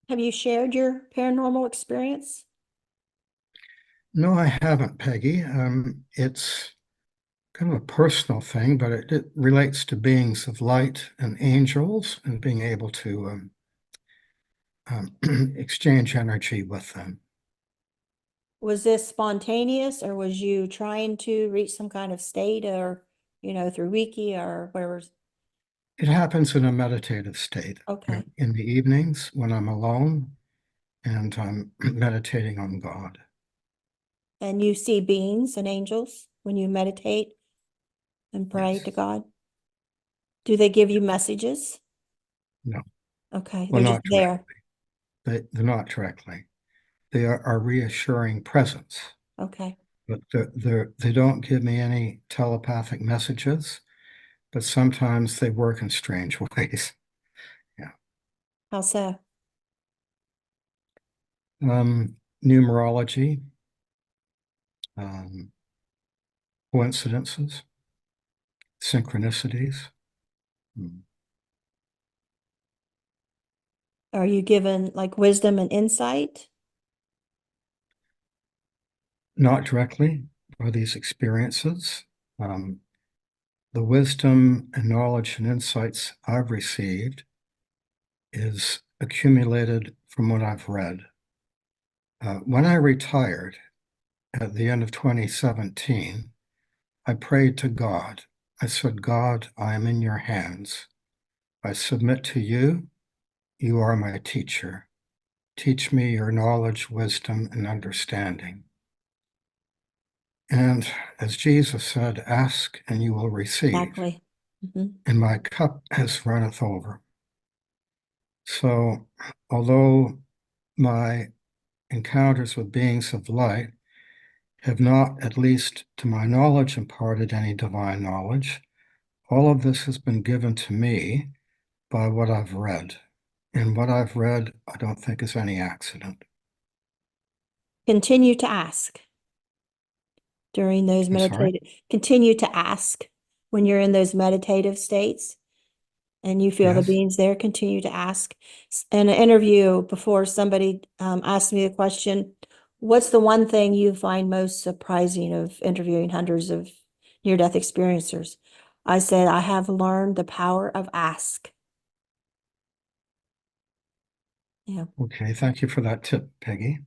Have you shared your paranormal experience? No, I haven't, Peggy. It's kind of a personal thing, but it relates to beings of light and angels and being able to exchange energy with them. Was this spontaneous or was you trying to reach some kind of state or, through Wiki or whatever? It happens in a meditative state. Okay. In the evenings when I'm alone and I'm meditating on God. And you see beings and angels when you meditate and pray Yes. to God? Do they give you messages? No. Okay, Well, they're just not there. directly. They're not directly. They are reassuring presence, Okay. but they don't give me any telepathic messages, but sometimes they work in strange ways. Yeah. How so? Numerology, um, coincidences, synchronicities. Hmm. Are you given like wisdom and insight? Not directly for these experiences. Um, the wisdom and knowledge and insights I've received is accumulated from what I've read. When I retired at the end of 2017, I prayed to God. I said, God, I am in your hands. I submit to you. You are my teacher. Teach me your knowledge, wisdom, and understanding. And as Jesus said, ask and you will receive, Exactly. Mhm. and my cup has runneth over. So, although my encounters with beings of light have not, at least to my knowledge, imparted any divine knowledge, all of this has been given to me by what I've read. And what I've read, I don't think is any accident. Continue to ask during those I'm sorry? continue to ask when you're in those meditative states and you feel the Yes? beings there, continue to ask. In an interview before, somebody asked me the question, what's the one thing you find most surprising of interviewing hundreds of near-death experiencers? I said, I have learned the power of ask. Yeah. Okay, thank you for that tip, Peggy.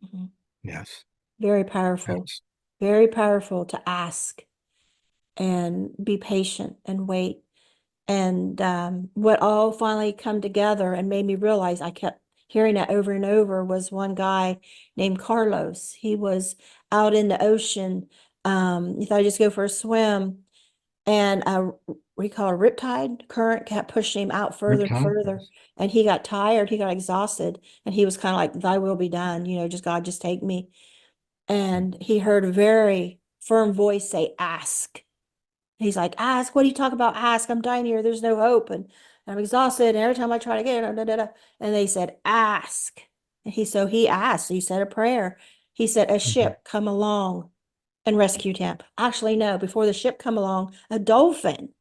Mhm. Yes. Yes. very powerful to ask and be patient and wait. And what all finally come together and made me realize I kept hearing that over and over was one guy named Carlos. He was out in the ocean. He thought he'd just go for a swim, and we call a riptide current kept pushing him out further and Riptide. further. And he got tired, he got exhausted, and he was kind of like, "Thy will be done," just God, just take me. And he heard a very firm voice say, "Ask." He's like, "Ask, what do you talk about? Ask, I'm dying here, there's no hope, and I'm exhausted, and every time I try to get it, da, da, da." And they said, "Ask." And he asked, he said a prayer. He said, "A Mhm. ship come along and rescued him." Actually, no, before the ship come along, a dolphin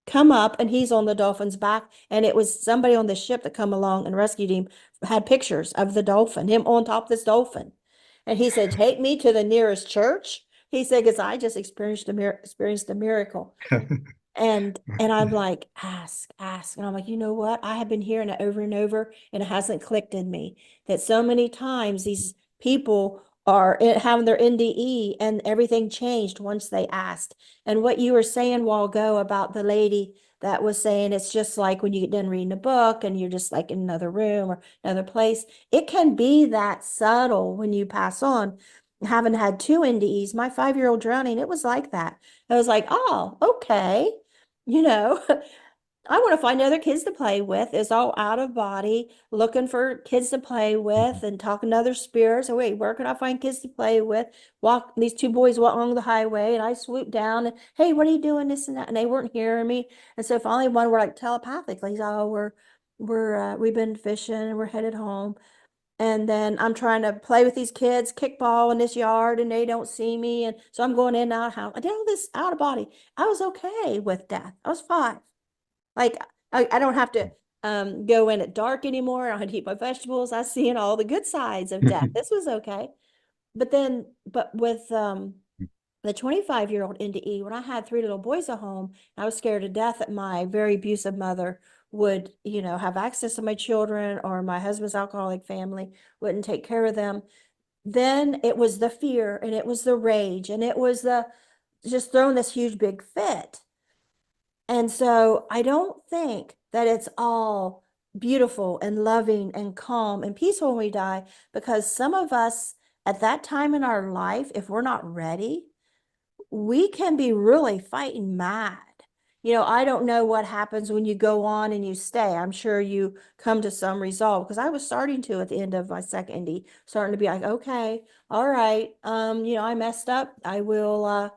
come up, and he's on the dolphin's back, and it was somebody on the ship that come along and rescued him, had pictures of the dolphin, him on top of this dolphin. And he said, "Take me to the nearest church." He said, "Because I just experienced a miracle." And I'm like, "Ask, ask." And I'm like, you know what? I have been hearing it over and over, and it hasn't clicked in me that so many times these people are having their NDE and everything changed once they asked. And what you were saying a while ago about the lady that was saying it's just like when you get done reading a book and you're just like in another room or another place, it can be that subtle when you pass on. Having had two NDEs, my 5-year-old drowning, it was like that. I was like, "Oh, okay." you know, I want to find other kids to play with. It's all out of body, looking for kids to play with and talking to other spirits. So wait, where can I find kids to play with? These two boys walk along the highway, and I swoop down and, "Hey, what are you doing? This and that." And they weren't hearing me. And so finally one were like telepathically, "Oh, we've been fishing and we're headed home." And then I'm trying to play with these kids, kickball in this yard, and they don't see me. And so I'm going in and out house. I did all this out of body. I was okay with death. I was 5. Like I don't have to go in at dark anymore. I don't have to eat my vegetables. I seen all the good sides of death. This was okay. But with the 25-year-old NDE, when I had 3 little boys at home, I was scared to death that my very abusive mother would, have access to my children, or my husband's alcoholic family wouldn't take care of them. Then it was the fear, and it was the rage, and it was the just throwing this huge big fit. And so I don't think that it's all beautiful and loving and calm and peaceful when we die, because some of us at that time in our life, if we're not ready, we can be really fighting mad. I don't know what happens when you go on and you stay. I'm sure you come to some resolve, because I was starting to at the end of my second ND, starting to be like, "Okay, all right, I messed up. I will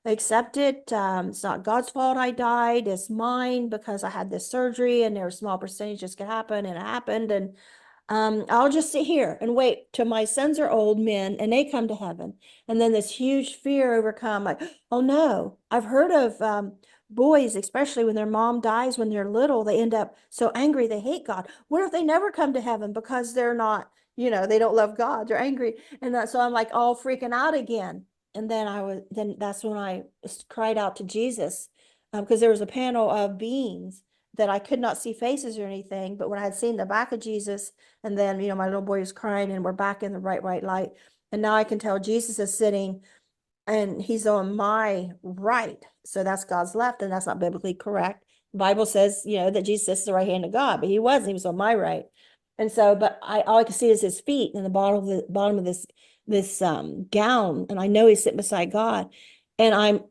accept it. It's not God's fault I died. It's mine because I had this surgery, and there was a small percentage this could happen, and it happened. And I'll just sit here and wait till my sons are old men and they come to heaven." And then this huge fear overcome, like, "Oh no." I've heard of boys, especially when their mom dies when they're little, they end up so angry they hate God. What if they never come to heaven because they're not, they don't love God, they're angry. And so I'm like all freaking out again. And then that's when I cried out to Jesus, because there was a panel of beings that I could not see faces or anything, but when I had seen the back of Jesus, and then, my little boy was crying, and we're back in the right white light. And now I can tell Jesus is sitting, and he's on my right. So that's God's left, and that's not biblically correct. The Bible says, that Jesus is the right hand of God, but he wasn't. He was on my right. And so, but all I could see is his feet and the bottom of this gown, and I know he's sitting beside God, and I'm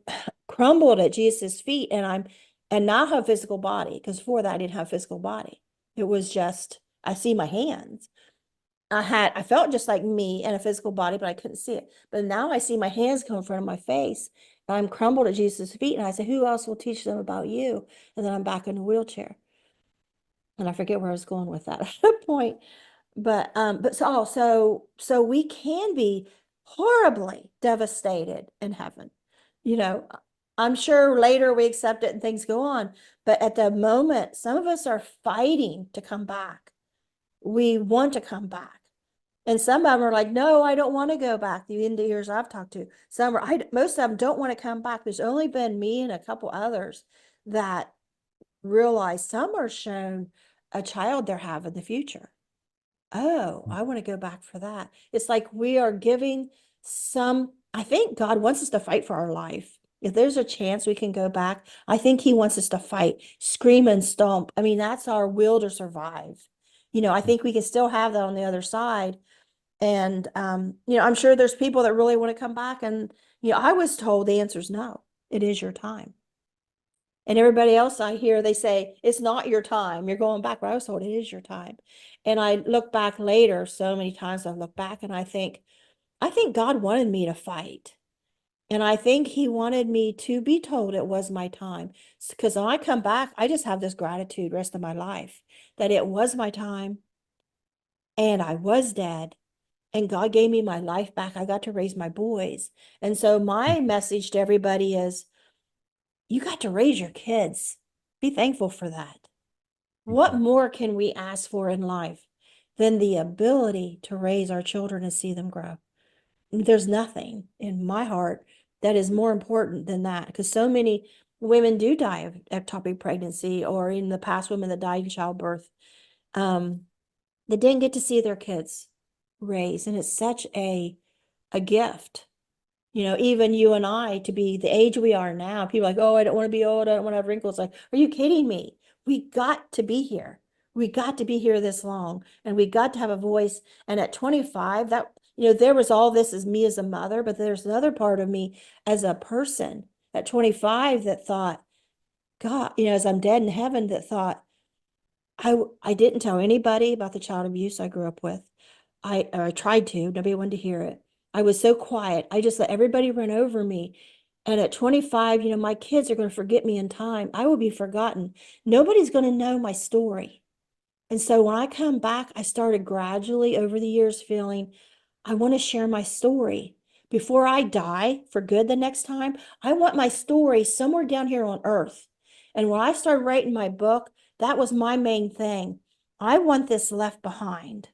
crumbled at Jesus' feet, and now have physical body, because before that I didn't have physical body. It was just I see my hands. I felt just like me in a physical body, but I couldn't see it. But now I see my hands come in front of my face, and I'm crumbled at Jesus' feet. And I say, "Who else will teach them about you?" And then I'm back in the wheelchair. And I forget where I was going with that at that point. But so we can be horribly devastated in heaven. You know, I'm sure later we accept it and things go on. But at the moment, some of us are fighting to come back. We want to come back. And some of them are like, "No, I don't want to go back." The Indians I've talked to, most of them don't want to come back. There's only been me and a couple others that realize. Some are shown a child they're having in the future. "Oh, I want to go back for that." It's like we are giving I think God wants us to fight for our life. If there's a chance we can go back, I think he wants us to fight, scream and stomp. I mean, that's our will to survive. I think we can still have that on the other side. And, I'm sure there's people that really want to come back. And, I was told the answer is no, it is your time. And everybody else I hear, they say, it's not your time. You're going back. But I was told it is your time. And I look back later, so many times I look back and I think God wanted me to fight. And I think he wanted me to be told it was my time. Because when I come back, I just have this gratitude rest of my life that it was my time and I was dead and God gave me my life back. I got to raise my boys. And so my message to everybody is you got to raise your kids. Be thankful for that. What more can we ask for in life than the ability to raise our children and see them grow? There's nothing in my heart that is more important than that, because so many women do die of ectopic pregnancy, or in the past, women that died in childbirth, that didn't get to see their kids raised. And it's such a gift. Even you and I, to be the age we are now, people are like, oh, I don't want to be old. I don't want to have wrinkles. Like, are you kidding me? We got to be here. We got to be here this long, and we got to have a voice. And at 25, there was all this as me as a mother, but there's another part of me as a person at 25 that thought, God, as I'm dead in heaven, that thought, I didn't tell anybody about the child abuse I grew up with. I tried to, nobody wanted to hear it. I was so quiet. I just let everybody run over me. And at 25, my kids are going to forget me in time. I will be forgotten. Nobody's going to know my story. And so when I come back, I started gradually over the years feeling I want to share my story. Before I die for good the next time, I want my story somewhere down here on earth. And when I started writing my book, that was my main thing. I want this left behind.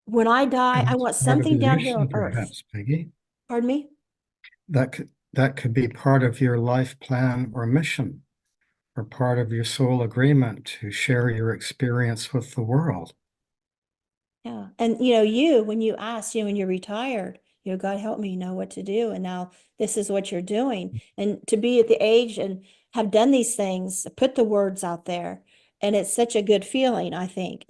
When I die, And I that's want part of something your down here on mission, earth. perhaps, Peggy. Pardon me? That could be part of your life plan or mission, or part of your soul agreement to share your experience with the world. Yeah. And, when you asked, when you're retired, God help me know what to do. And now this is what you're doing. And to be at the age and have done these things, put the words out there. And it's such a good feeling, I think,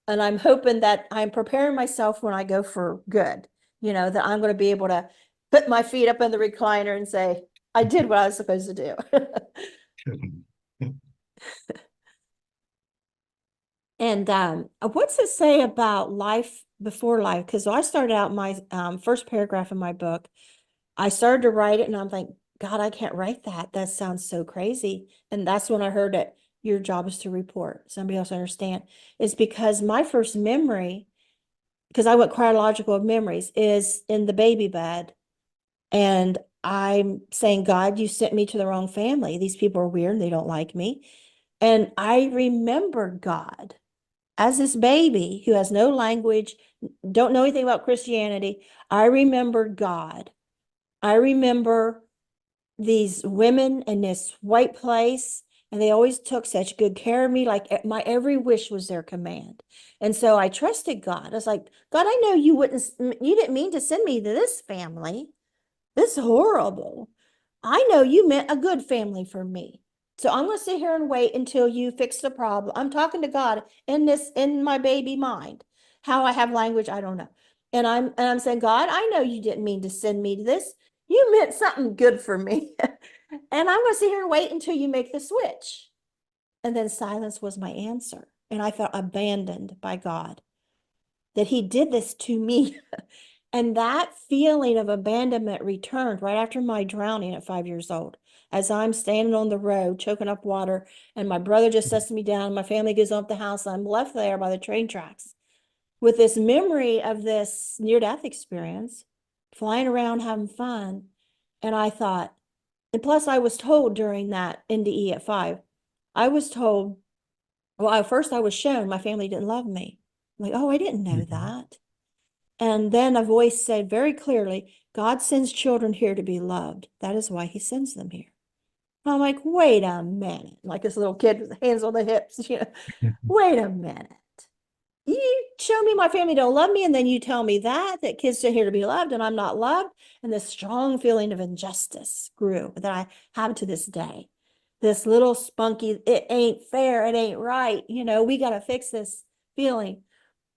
and I'm hoping that I'm preparing myself when I go for good, that I'm going to be able to put my feet up in the recliner and say, I did what I was supposed to do. And what's it say about life before life? Because I started out my first paragraph in my book, I started to write it and I'm like, God, I can't write that. That sounds so crazy. And that's when I heard it. Your job is to report. Somebody else understand. It's because my first memory, because I went chronological of memories, is in the baby bed. And I'm saying, God, you sent me to the wrong family. These people are weird and they don't like me. And I remember God as this baby who has no language, don't know anything about Christianity. I remember God. I remember these women in this white place, and they always took such good care of me. Like my every wish was their command. And so I trusted God. I was like, God, I know you didn't mean to send me to this family. This is horrible. I know you meant a good family for me. So I'm going to sit here and wait until you fix the problem. I'm talking to God in my baby mind. How I have language, I don't know. And I'm saying, God, I know you didn't mean to send me to this. You meant something good for me. And I'm going to sit here and wait until you make the switch. And then silence was my answer. And I felt abandoned by God that he did this to me. And that feeling of abandonment returned right after my drowning at 5 years old. As I'm standing on the road, choking up water, and my brother just sets me down, my family goes up the house, I'm left there by the train tracks with this memory of this near-death experience, flying around, having fun. And I thought, and plus I was told during that NDE at 5, I was told, well, at first I was shown my family didn't love me. I'm like, oh, I didn't know Mhm. that. And then a voice said very clearly, God sends children here to be loved. That is why he sends them here. I'm like, wait a minute. Like this little kid with hands on the hips, wait a minute. show me my family don't love me, and then you tell me that kids are here to be loved and I'm not loved. And this strong feeling of injustice grew that I have to this day. This little spunky, it ain't fair, it ain't right. We got to fix this feeling.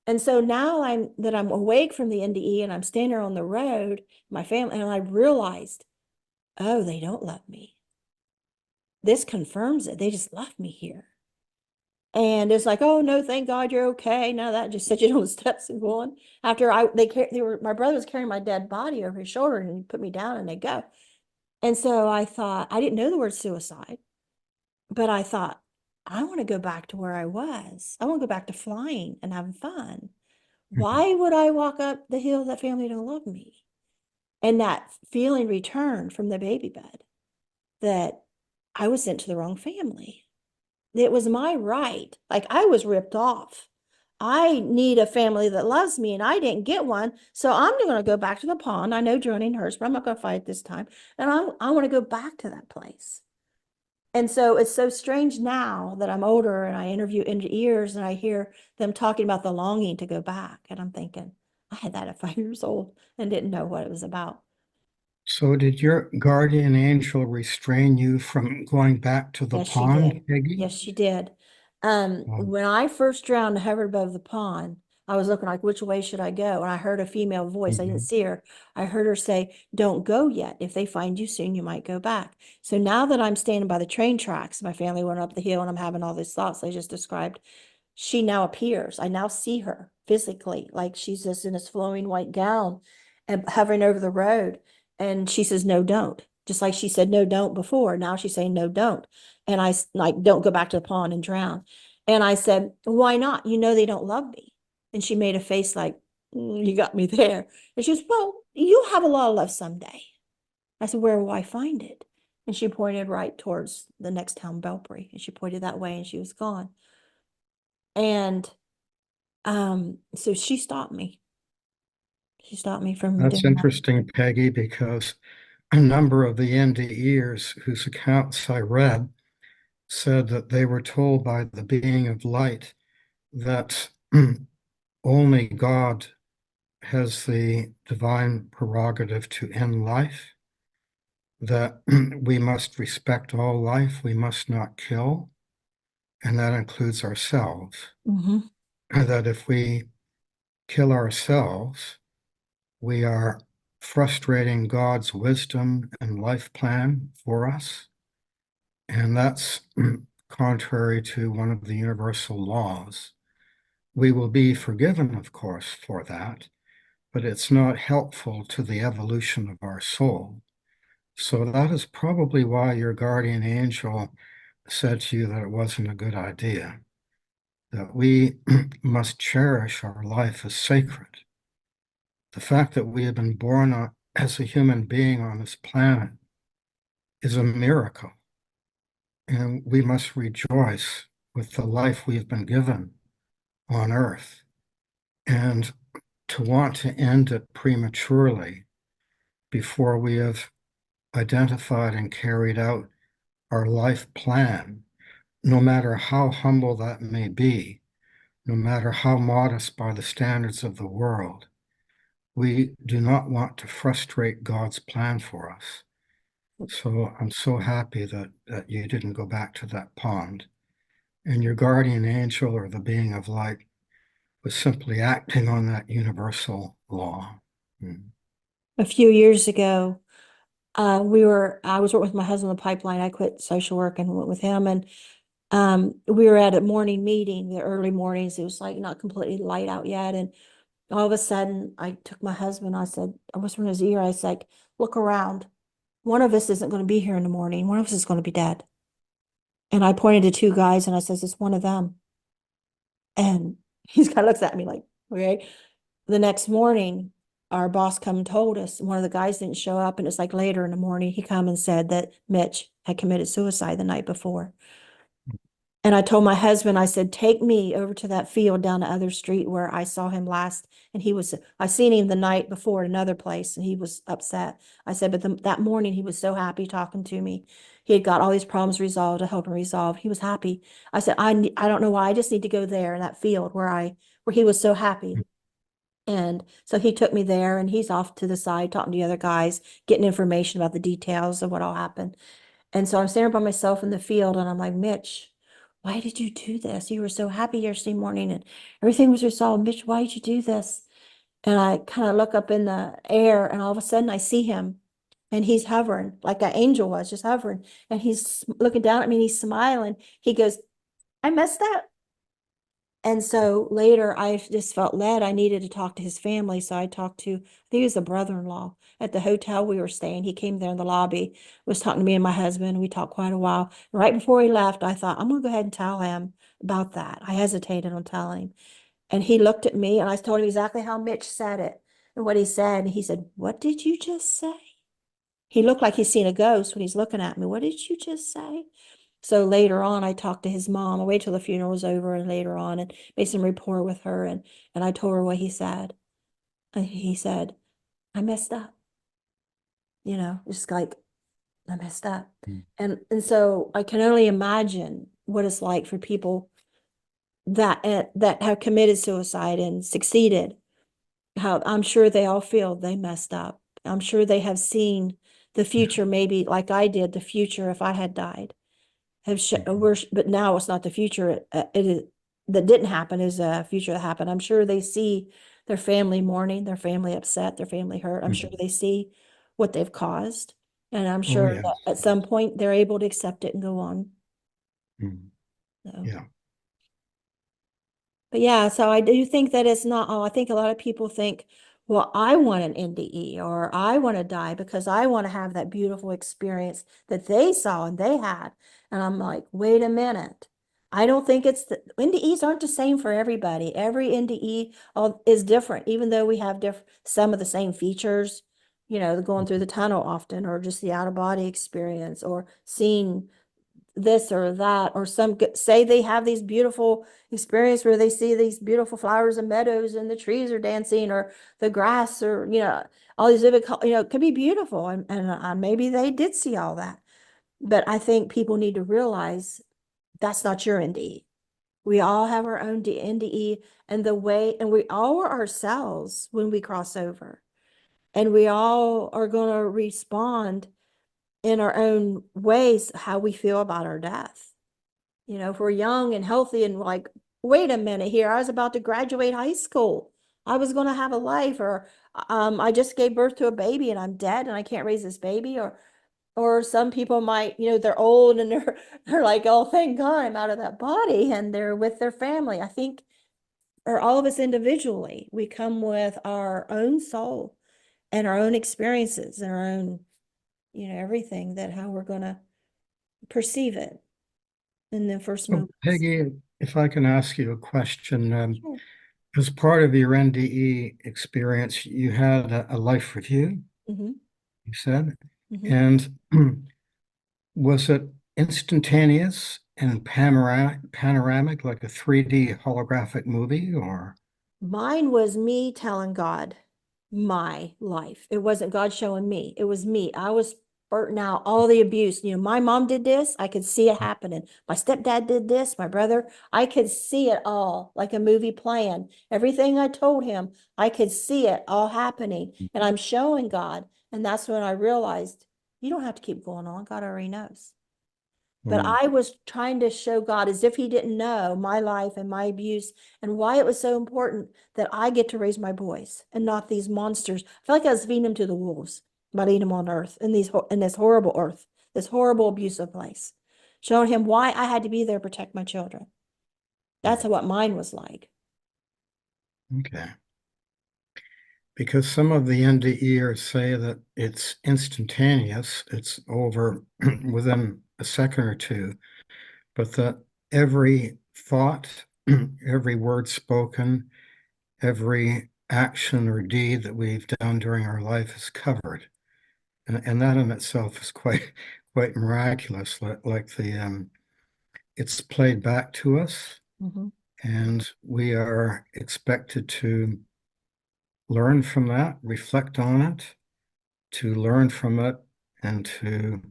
And so now I'm awake from the NDE and I'm standing on the road, my family, and I realized, oh, they don't love me. This confirms it. They just left me here. And it's like, oh no, thank God you're okay. Now that just set you on the steps and going. After my brother was carrying my dead body over his shoulder and he put me down and they go. And so I thought, I didn't know the word suicide, but I thought, I want to go back to where I was. I want to go back to flying and having fun. Mhm. Why would I walk up the hill that family don't love me? And that feeling returned from the baby bed that I was sent to the wrong family. It was my right. Like I was ripped off. I need a family that loves me and I didn't get one. So I'm going to go back to the pond. I know drowning hurts, but I'm not going to fight this time. And I want to go back to that place. And so it's so strange now that I'm older and I interview NDEs and I hear them talking about the longing to go back. And I'm thinking, I had that at 5 years old and didn't know what it was about. So did your guardian angel restrain you from going back to the Yes, she pond, did. Peggy? Yes, she did. Oh, When I first drowned and hovered above the pond, I was looking like, which way should I go? And I heard a female voice. I didn't mhm. see her. I heard her say, don't go yet. If they find you soon, you might go back. So now that I'm standing by the train tracks, my family went up the hill and I'm having all these thoughts I just described. She now appears. I now see her physically, like she's just in this flowing white gown and hovering over the road. And she says, no, don't. Just like she said, no, don't before. Now she's saying, no, don't. And I like, don't go back to the pond and drown. And I said, why not? They don't love me. And she made a face like, you got me there. And she goes, well, you'll have a lot of love someday. I said, where will I find it? And she pointed right towards the next town, Belpre. And she pointed that way and she was gone. And so she stopped me. She stopped me from That's doing that. interesting, Peggy, because a number of the NDEs whose accounts I read said that they were told by the being of light that only God has the divine prerogative to end life, that we must respect all life, we must not kill, and that includes ourselves. Mm-hmm. That if we kill ourselves, we are frustrating God's wisdom and life plan for us. And that's contrary to one of the universal laws. We will be forgiven, of course, for that, but it's not helpful to the evolution of our soul. So that is probably why your guardian angel said to you that it wasn't a good idea, that we must cherish our life as sacred. The fact that we have been born as a human being on this planet is a miracle, and we must rejoice with the life we have been given on earth. And to want to end it prematurely before we have identified and carried out our life plan, no matter how humble that may be, no matter how modest by the standards of the world, we do not want to frustrate God's plan for us. So I'm so happy that you didn't go back to that pond. And your guardian angel or the being of light was simply acting on that universal law. Mm. A few years ago, I was working with my husband on the pipeline. I quit social work and went with him. And we were at a morning meeting, the early mornings. It was like not completely light out yet. And all of a sudden, I took my husband. I said, I whispered in his ear, I said, look around. One of us isn't going to be here in the morning. One of us is going to be dead. And I pointed to two guys and I says, it's one of them. And he's kind of looks at me like, okay. The next morning, our boss come and told us one of the guys didn't show up. And it's like later in the morning, he come and said that Mitch had committed suicide the night before. And I told my husband, I said, take me over to that field down the other street where I saw him last. And I seen him the night before at another place and he was upset. I said, but that morning he was so happy talking to me. He had got all these problems resolved to help him resolve. He was happy. I said, I don't know why. I just need to go there in that field where where he was so happy. And so he took me there and he's off to the side talking to the other guys, getting information about the details of what all happened. And so I'm standing by myself in the field and I'm like, Mitch, why did you do this? You were so happy yesterday morning and everything was resolved. Mitch, why did you do this? And I kind of look up in the air and all of a sudden I see him and he's hovering like an angel was, just hovering. And he's looking down at me and he's smiling. He goes, I messed up. And so later I just felt led. I needed to talk to his family. So I talked to, I think he was a brother-in-law at the hotel we were staying. He came there in the lobby, was talking to me and my husband. We talked quite a while. Right before he left, I thought, I'm going to go ahead and tell him about that. I hesitated on telling. And he looked at me and I told him exactly how Mitch said it and what he said. And he said, what did you just say? He looked like he's seen a ghost when he's looking at me. What did you just say? So later on, I talked to his mom. I waited till the funeral was over and later on and made some rapport with her. And I told her what he said. And he said, I messed up. Just like I messed up. Mm. And so I can only imagine what it's like for people that have committed suicide and succeeded. How I'm sure they all feel they messed up. I'm sure they have seen the future, maybe like I did, the future if I had died. But now it's not the future. It is that didn't happen is a future that happened. I'm sure they see their family mourning, their family upset, their family hurt. I'm sure Mhm. they see what they've caused, and I'm Oh, sure that yes. at some point they're able to accept it and go on. Mm. So. Yeah. But yeah, so I do think that it's not, I think a lot of people think, well, I want an NDE or I want to die because I want to have that beautiful experience that they saw and they had. And I'm like, wait a minute. I don't think NDEs aren't the same for everybody. Every NDE is different, even though we have some of the same features, going through the tunnel often, or just the out of body experience, or seeing this or that, or some say they have these beautiful experience where they see these beautiful flowers and meadows and the trees are dancing or the grass or all these vivid it could be beautiful and maybe they did see all that, but I think people need to realize that's not your NDE. We all have our own NDE, and we all are ourselves when we cross over, and we all are going to respond in our own ways how we feel about our death. If we're young and healthy and like, wait a minute here, I was about to graduate high school. I was going to have a life, or I just gave birth to a baby and I'm dead and I can't raise this baby, or some people might, they're old and they're like, oh, thank God I'm out of that body and they're with their family. I think, or all of us individually, we come with our own soul and our own experiences and our own, everything that how we're going to perceive it in the first So, moments. Peggy, if I can ask you a question, Sure. as part of your NDE experience, you had a life review, Mm-hmm. you said, Mm-hmm. and was it instantaneous and panoramic, like a 3D holographic movie, or? Mine was me telling God my life. It wasn't God showing me. It was me. I was spurting out all the abuse. My mom did this. I could see it happening. My stepdad did this. My brother. I could see it all like a movie playing. Everything I told him, I could see it all happening. And I'm showing God. And that's when I realized you don't have to keep going on. God already knows. But Mm, I was trying to show God as if he didn't know my life and my abuse and why it was so important that I get to raise my boys and not these monsters. I feel like I was feeding them to the wolves by leaving them on earth in this horrible earth, this horrible abusive place. Showing him why I had to be there to protect my children. That's what mine was like. okay. Because some of the NDEers say that it's instantaneous, it's over within a second or two, but that every thought, every word spoken, every action or deed that we've done during our life is covered. And that in itself is quite miraculous. Like it's played back to us, Mhm. and we are expected to learn from that, reflect on it, to learn from it, and to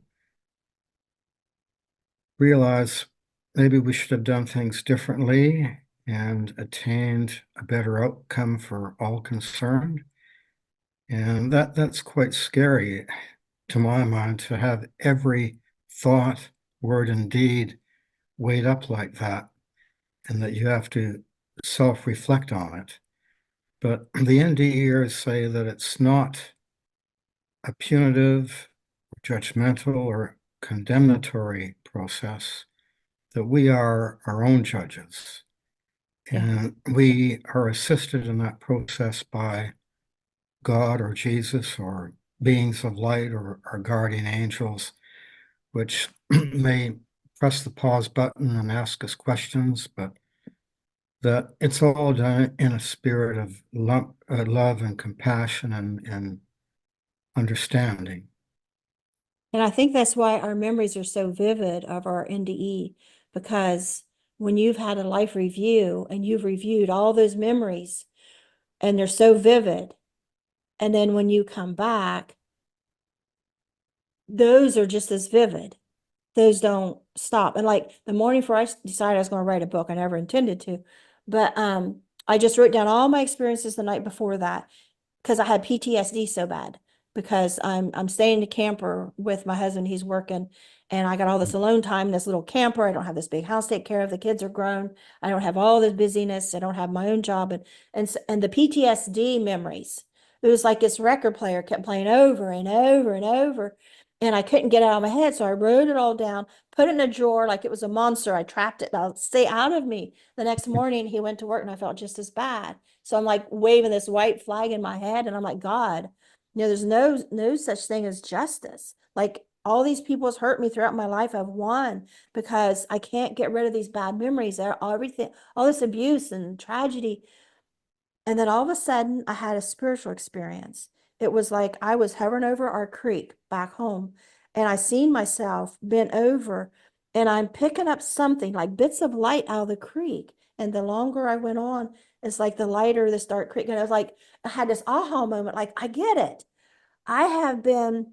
realize maybe we should have done things differently, and attained a better outcome for all concerned. And that's quite scary to my mind, to have every thought, word, and deed weighed up like that, and that you have to self-reflect on it. But the NDEs say that it's not a punitive, judgmental, or condemnatory process, that we are our own judges. Yeah. And we are assisted in that process by God or Jesus or beings of light or our guardian angels, which may press the pause button and ask us questions, but that it's all done in a spirit of love and compassion and understanding. And I think that's why our memories are so vivid of our NDE, because when you've had a life review and you've reviewed all those memories and they're so vivid, and then when you come back, those are just as vivid. Those don't stop. And like the morning before I decided I was going to write a book, I never intended to, but I just wrote down all my experiences the night before that, because I had PTSD so bad, because I'm staying in a camper with my husband. He's working, and I got all this alone time in this little camper. I don't have this big house to take care of. The kids are grown. I don't have all this busyness. I don't have my own job, and the PTSD memories. It was like this record player kept playing over and over and over, and I couldn't get it out of my head. So I wrote it all down, put it in a drawer like it was a monster. I trapped it. I'll stay out of me. The next morning he went to work and I felt just as bad. So I'm like waving this white flag in my head, and I'm like, God, there's no such thing as justice. Like all these people has hurt me throughout my life. I've won because I can't get rid of these bad memories. Everything, all this abuse and tragedy. And then all of a sudden, I had a spiritual experience. It was like I was hovering over our creek back home, and I seen myself bent over, and I'm picking up something like bits of light out of the creek. And the longer I went on, it's like the lighter this dark creek. And I was like, I had this aha moment, like, I get it. I have been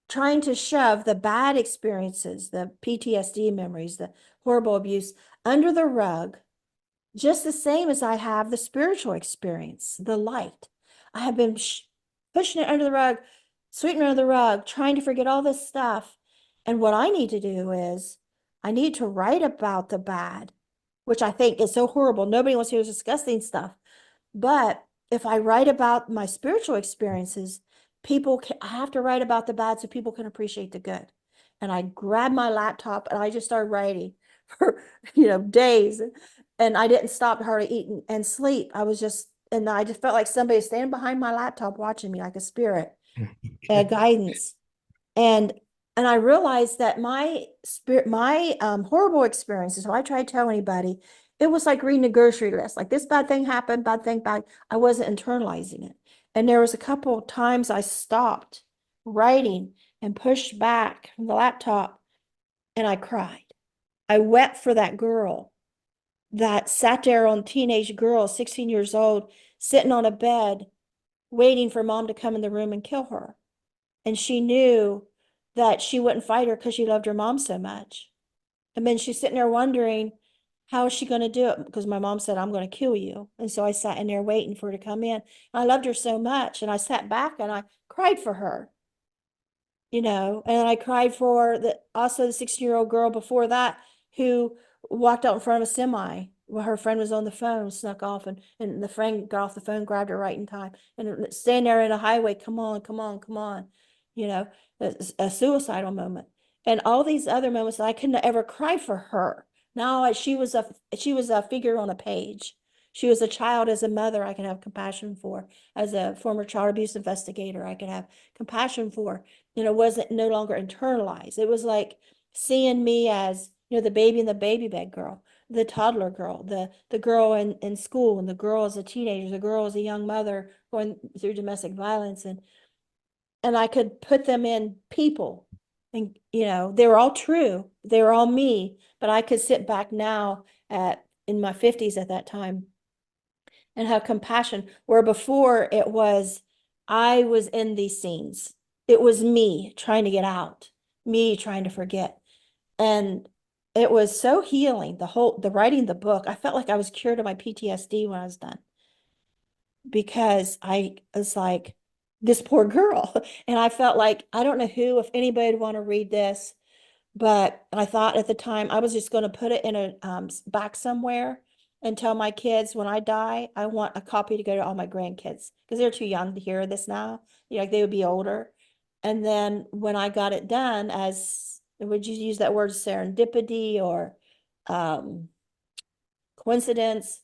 trying to shove the bad experiences, the PTSD memories, the horrible abuse under the rug, just the same as I have the spiritual experience, the light. I have been pushing it under the rug, sweeping it under the rug, trying to forget all this stuff. And what I need to do is I need to write about the bad, which I think is so horrible. Nobody wants to hear disgusting stuff. But if I write about my spiritual experiences, I have to write about the bad so people can appreciate the good. And I grabbed my laptop and I just started writing for, days. And I didn't stop hardly eat and sleep. And I just felt like somebody standing behind my laptop watching me like a spirit, guidance. And I realized that my horrible experiences, so I try to tell anybody, it was like reading a grocery list. Like this bad thing happened, bad thing, bad. I wasn't internalizing it. And there was a couple of times I stopped writing and pushed back from the laptop, and I cried. I wept for that girl that sat there, on teenage girl, 16 years old, sitting on a bed, waiting for mom to come in the room and kill her. And she knew that she wouldn't fight her because she loved her mom so much. And then she's sitting there wondering, how is she going to do it? Because my mom said, I'm going to kill you. And so I sat in there waiting for her to come in. And I loved her so much. And I sat back and I cried for her, and I cried for the 16-year-old girl before that, who walked out in front of a semi while her friend was on the phone, snuck off, and the friend got off the phone, grabbed her right in time, and staying there in a highway, come on, come on, come on, you know, a suicidal moment. And all these other moments that I couldn't ever cry for her. No, she was a figure on a page. She was a child. As a mother, I can have compassion for. As a former child abuse investigator, I can have compassion for. Wasn't no longer internalized. It was like seeing me as, the baby in the baby bed girl, the toddler girl, the girl in school, and the girl as a teenager, the girl as a young mother going through domestic violence. And I could put them in people, and, they were all true. They were all me, but I could sit back now in my 50s at that time and have compassion, where before it was, I was in these scenes. It was me trying to get out, me trying to forget. And it was so healing, the writing the book. I felt like I was cured of my PTSD when I was done, because I was like, this poor girl. And I felt like, I don't know who, if anybody would want to read this, but I thought at the time I was just going to put it in a back somewhere and tell my kids when I die, I want a copy to go to all my grandkids because they're too young to hear this now. You know, like they would be older. And then when I got it done, as would you use that word serendipity or um, coincidence?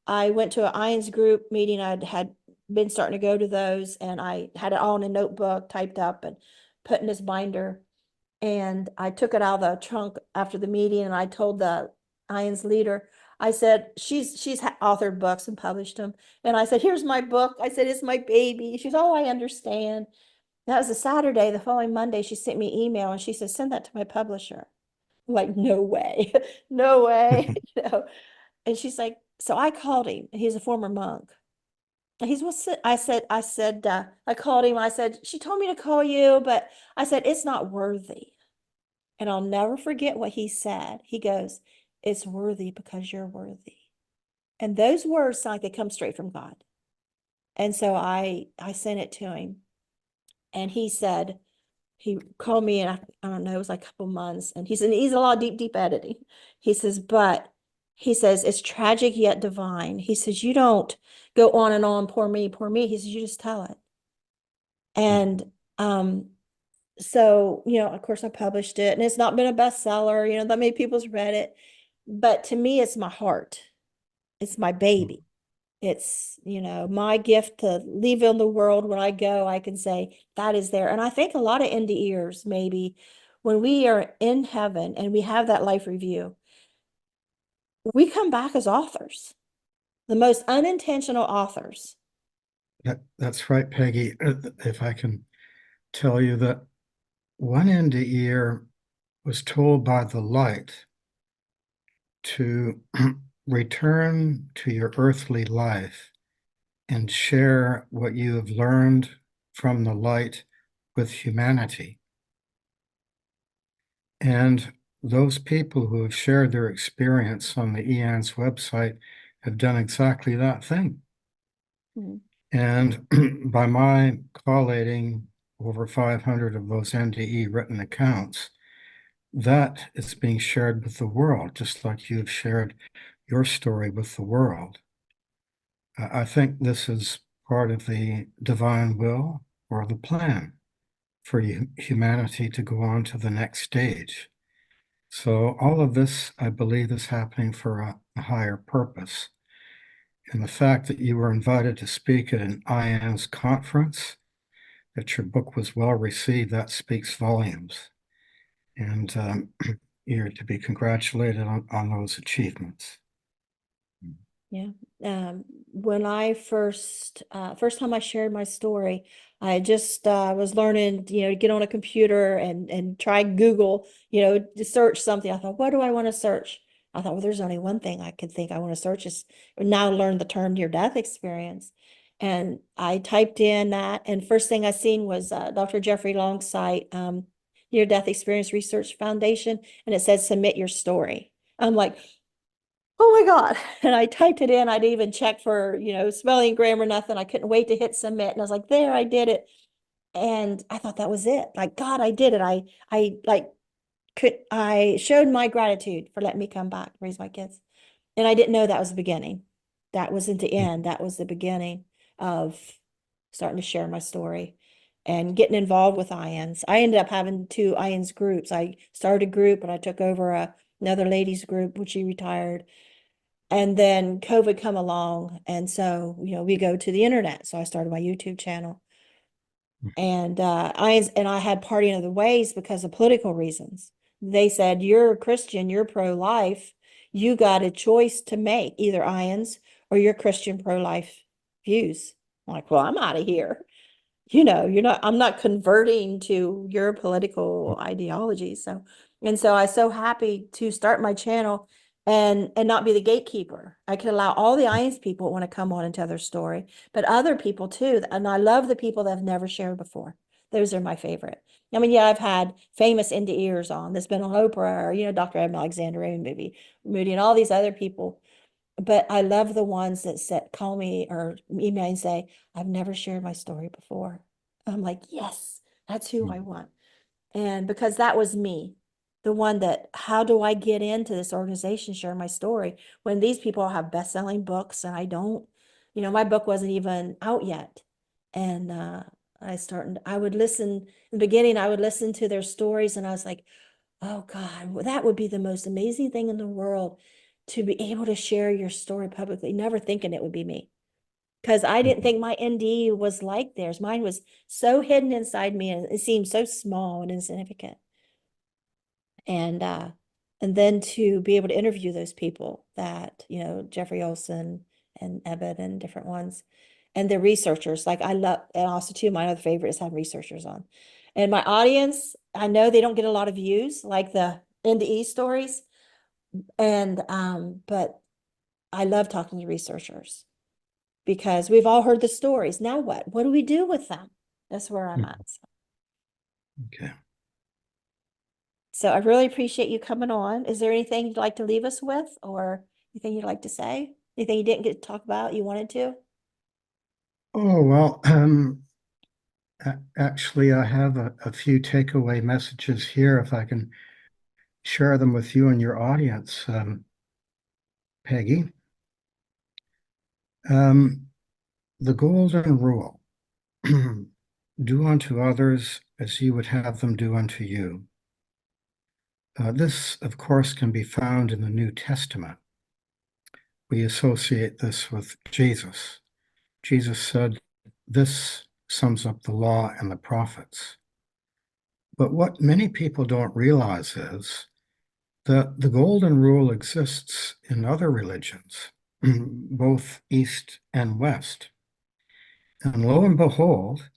I went to an IONS group meeting. I had been starting to go to those, and I had it all in a notebook typed up and put in this binder. And I took it out of the trunk after the meeting, and I told the IONS leader, I said, she's authored books and published them. And I said, here's my book. I said, it's my baby. She's, oh, I understand. That was a Saturday. The following Monday, she sent me an email and she said, send that to my publisher. I'm like, no way, no way. You know? And she's like, so I called him. He's a former monk. And he's what's it? I called him. I said, she told me to call you, but I said, it's not worthy. And I'll never forget what he said. He goes, it's worthy because you're worthy. And those words sound like they come straight from God. And so I sent it to him. And he said, he called me, and I don't know, it was like a couple months. And he said, he's a lot of deep editing. He says, but he says, it's tragic yet divine. He says, you don't go on and on, poor me, poor me. He says, you just tell it. And so, you know, of course I published it, and it's not been a bestseller, you know, that many people's read it. But to me, it's my heart. It's my baby. It's, you know, my gift to leave in the world. When I go, I can say that is there. And I think a lot of NDErs, maybe when we are in heaven and we have that life review, we come back as authors, the most unintentional authors. That's right, Peggy. If I can tell you that one NDE was told by the light to return to your earthly life and share what you have learned from the light with humanity. And those people who have shared their experience on the EANS website have done exactly that thing. Mhm. And by my collating over 500 of those NDE written accounts, that is being shared with the world, just like you've shared your story with the world. I think this is part of the divine will or the plan for humanity to go on to the next stage. So all of this, I believe, is happening for a higher purpose. And the fact that you were invited to speak at an IANS conference, that your book was well received, that speaks volumes. And you're to be congratulated on those achievements. Yeah. When I first time I shared my story, I just was learning, you know, to get on a computer and try Google, you know, to search something. I thought, what do I want to search? I thought, well, there's only one thing I could think I want to search is now learn the term near-death experience. And I typed in that, and first thing I seen was Dr. Jeffrey Long's site, Near-Death Experience Research Foundation, and it said submit your story. I'm like, oh my God. And I typed it in. I'd even check for, you know, spelling, grammar, nothing. I couldn't wait to hit submit. And I was like, there, I did it. And I thought that was it. Like, God, I did it. I showed my gratitude for letting me come back, raise my kids. And I didn't know that was the beginning. That wasn't the end. That was the beginning of starting to share my story and getting involved with IONS. I ended up having two IONS groups. I started a group and I took over another ladies group when she retired. And then COVID come along. And so, you know, we go to the internet. So I started my YouTube channel. And I had partying of the ways because of political reasons. They said, you're a Christian, you're pro-life, you got a choice to make, either IONS or your Christian pro-life views. I'm like, well, I'm out of here. You know, I'm not converting to your political ideology. So, and so I was so happy to start my channel and not be the gatekeeper. I could allow all the IONS people that want to come on and tell their story, but other people too. And I love the people that have never shared before. Those are my favorite. I mean, yeah, I've had famous NDEs on that's been on Oprah or, Dr. Eben Alexander and maybe Moody and all these other people. But I love the ones that call me or email and say, I've never shared my story before. I'm like, yes, that's who I want. And because that was me, the one that, how do I get into this organization, share my story when these people have best-selling books and I don't, my book wasn't even out yet. And I would listen in the beginning, I would listen to their stories and I was like, oh God, well, that would be the most amazing thing in the world to be able to share your story publicly, never thinking it would be me. Because I didn't think my NDE was like theirs. Mine was so hidden inside me and it seemed so small and insignificant. And then to be able to interview those people that, Jeffrey Olson and Ebbett and different ones, and the researchers, like I love, and also too, my other favorite is having researchers on. And my audience, I know they don't get a lot of views like the NDE stories. But I love talking to researchers because we've all heard the stories. Now what? What do we do with them? That's where I'm at. Okay. So I really appreciate you coming on. Is there anything you'd like to leave us with or anything you'd like to say? Anything you didn't get to talk about you wanted to? Oh, well, actually, I have a few takeaway messages here if I can share them with you and your audience, Peggy. The golden rule, do unto others as you would have them do unto you. This, of course, can be found in the New Testament. We associate this with Jesus. Jesus said, this sums up the law and the prophets. But what many people don't realize is that the golden rule exists in other religions, both East and West. And lo and behold,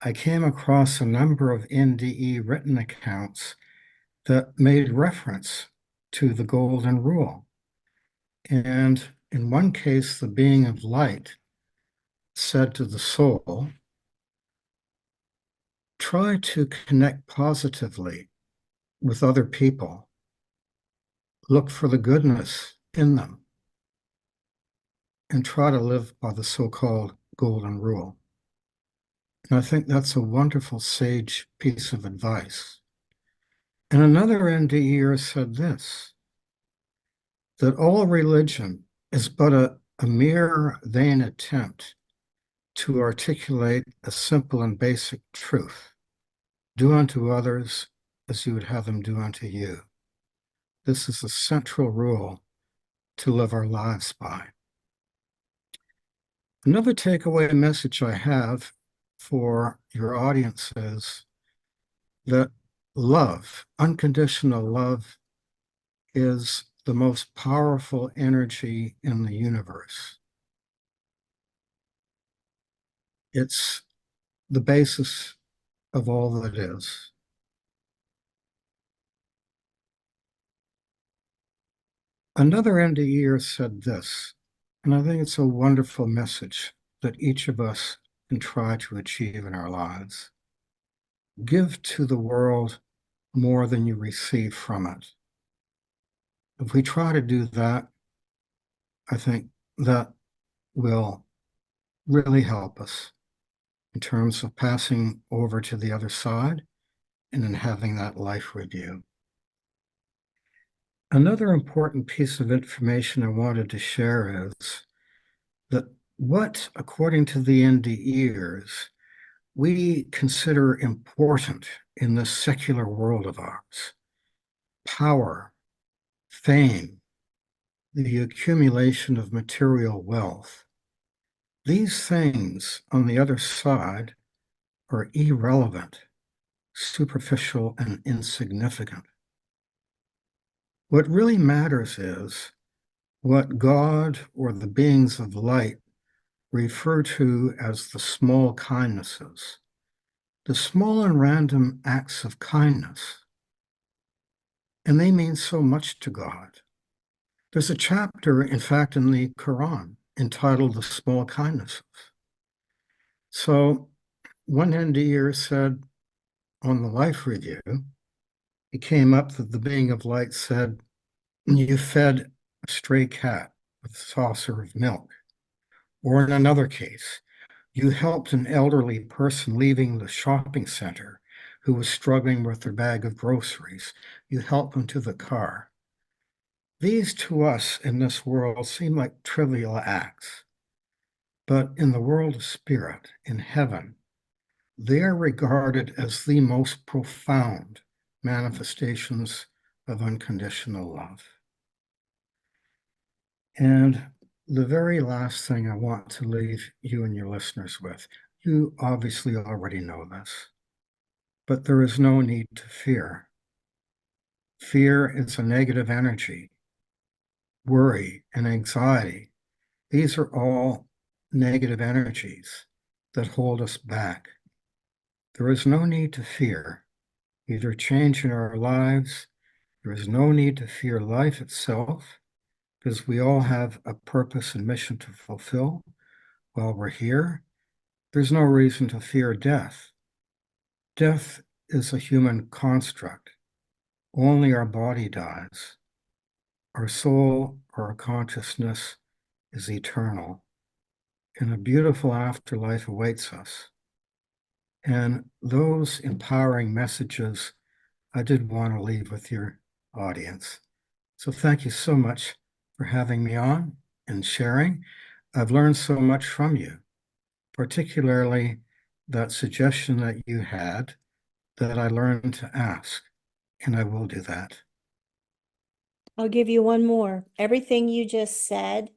I came across a number of NDE written accounts that made reference to the golden rule. And in one case, the being of light said to the soul, try to connect positively with other people. Look for the goodness in them and try to live by the so-called golden rule. And I think that's a wonderful sage piece of advice. And another NDE said this, that all religion is but a mere vain attempt to articulate a simple and basic truth. Do unto others as you would have them do unto you. This is the central rule to live our lives by. Another takeaway message I have for your audience is that love, unconditional love, is the most powerful energy in the universe. It's the basis of all that is. Another NDEer said this, and I think it's a wonderful message that each of us can try to achieve in our lives. Give to the world more than you receive from it. If we try to do that, I think that will really help us in terms of passing over to the other side and in having that life review. Another important piece of information I wanted to share is that what, according to the NDEs, we consider important in this secular world of ours: power, fame, the accumulation of material wealth. These things, on the other side, are irrelevant, superficial, and insignificant. What really matters is what God or the beings of light refer to as the small kindnesses, the small and random acts of kindness. And they mean so much to God. There's a chapter, in fact, in the Quran entitled The Small Kindnesses. So one NDEer said, on the life review, it came up that the being of light said, you fed a stray cat with a saucer of milk. Or in another case, you helped an elderly person leaving the shopping center who was struggling with their bag of groceries. You helped them to the car. These to us in this world seem like trivial acts, but in the world of spirit, in heaven, they are regarded as the most profound manifestations of unconditional love. And the very last thing I want to leave you and your listeners with, you obviously already know this, but there is no need to fear. Fear is a negative energy. Worry and anxiety, these are all negative energies that hold us back. There is no need to fear either change in our lives. There is no need to fear life itself, because we all have a purpose and mission to fulfill while we're here. There's no reason to fear death. Death is a human construct. Only our body dies. Our soul or our consciousness is eternal, and a beautiful afterlife awaits us. And those empowering messages I did want to leave with your audience. So thank you so much for having me on and sharing. I've learned so much from you, particularly that suggestion that you had that I learned to ask, and I will do that. I'll give you one more. Everything you just said,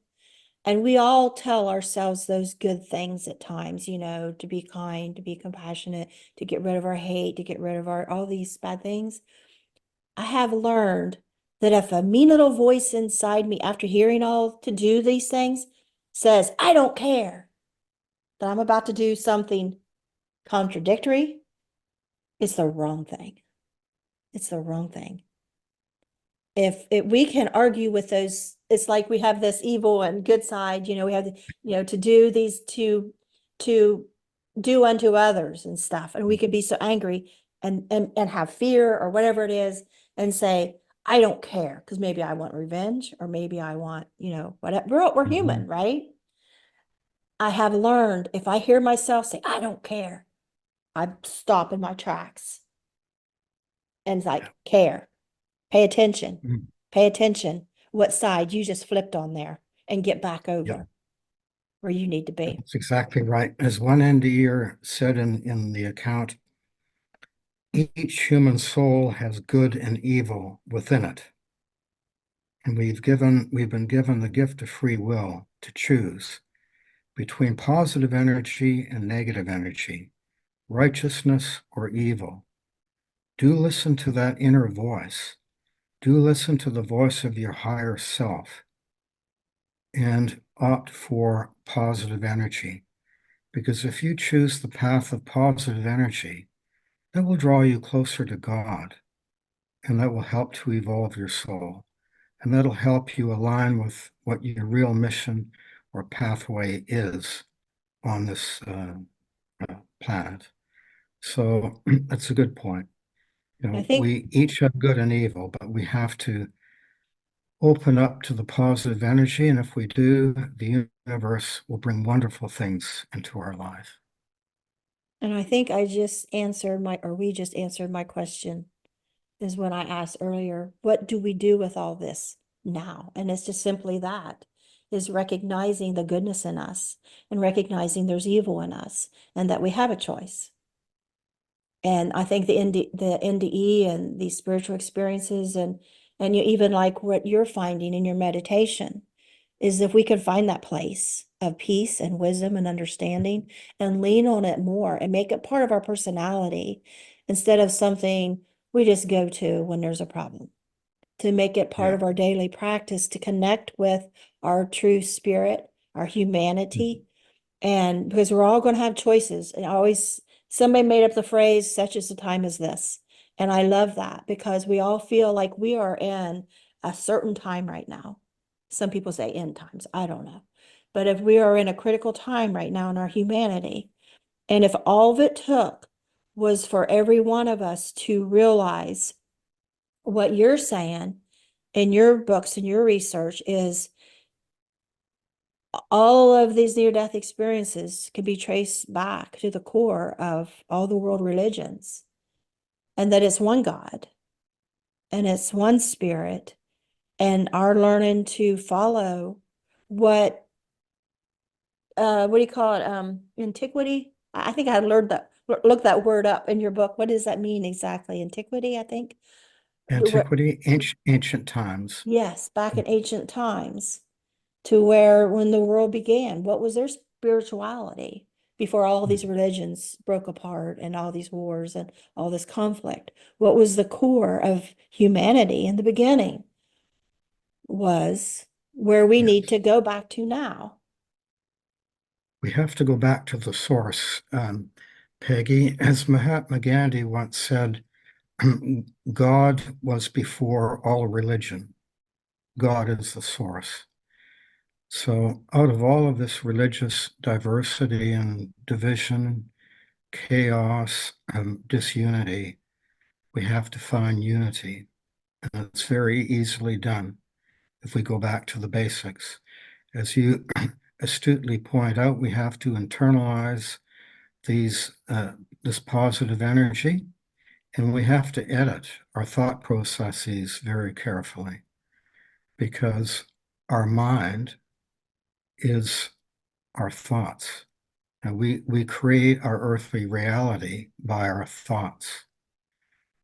and we all tell ourselves those good things at times, to be kind, to be compassionate, to get rid of our hate, to get rid of all these bad things. I have learned that if a mean little voice inside me, after hearing all to do these things, says, I don't care, that I'm about to do something contradictory, it's the wrong thing. It's the wrong thing. If we can argue with those, it's like we have this evil and good side, we have, to do these to do unto others and stuff. And we can be so angry and have fear or whatever it is and say, I don't care, because maybe I want revenge or maybe I want, whatever. We're human, right? I have learned if I hear myself say, I don't care, I stop in my tracks and like, care. Pay attention. Mhm. Pay attention what side you just flipped on there and get back Yeah, over where you need to be. that's exactly right. As one NDE said in the account, each human soul has good and evil within it. And we've been given the gift of free will to choose between positive energy and negative energy, righteousness or evil. Do listen to that inner voice. Do listen to the voice of your higher self and opt for positive energy. Because if you choose the path of positive energy, that will draw you closer to God, and that will help to evolve your soul. And that'll help you align with what your real mission or pathway is on this planet. So that's a good point. I think, We each have good and evil, but we have to open up to the positive energy. And if we do, the universe will bring wonderful things into our life. and I think we just answered my question, is when I asked earlier, what do we do with all this now? And it's just simply that, is recognizing the goodness in us and recognizing there's evil in us and that we have a choice. And I think the NDE and these spiritual experiences and you even like what you're finding in your meditation is if we can find that place of peace and wisdom and understanding and lean on it more and make it part of our personality instead of something we just go to when there's a problem, to make it part Yeah. of our daily practice to connect with our true spirit, our Mhm. humanity. And because we're all going to have choices, and somebody made up the phrase, such as a time as this. And I love that because we all feel like we are in a certain time right now. Some people say end times, I don't know. But if we are in a critical time right now in our humanity, and if all of it took was for every one of us to realize what you're saying in your books and your research is all of these near-death experiences can be traced back to the core of all the world religions, and that it's one God and it's one spirit, and our learning to follow what do you call it? Antiquity? I think I learned that, look that word up in your book. What does that mean exactly? Antiquity, I think. Antiquity, ancient times. Yes, back in ancient times to where when the world began, what was their spirituality before all these religions broke apart and all these wars and all this conflict? What was the core of humanity in the beginning was where we need Yes. to go back to now. We have to go back to the source, Peggy. As Mahatma Gandhi once said, God was before all religion. God is the source. So, out of all of this religious diversity and division, chaos, disunity, we have to find unity. And it's very easily done if we go back to the basics. As you astutely point out, we have to internalize this positive energy, and we have to edit our thought processes very carefully because our mind is our thoughts. And we create our earthly reality by our thoughts.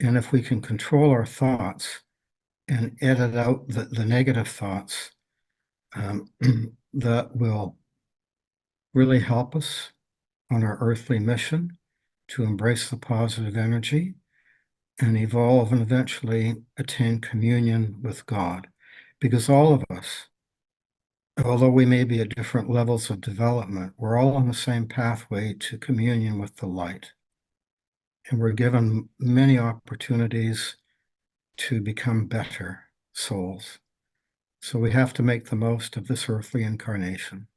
And if we can control our thoughts and edit out the negative thoughts, that will really help us on our earthly mission to embrace the positive energy and evolve and eventually attain communion with God. Because all of us, although we may be at different levels of development, we're all on the same pathway to communion with the light. And we're given many opportunities to become better souls. So we have to make the most of this earthly incarnation.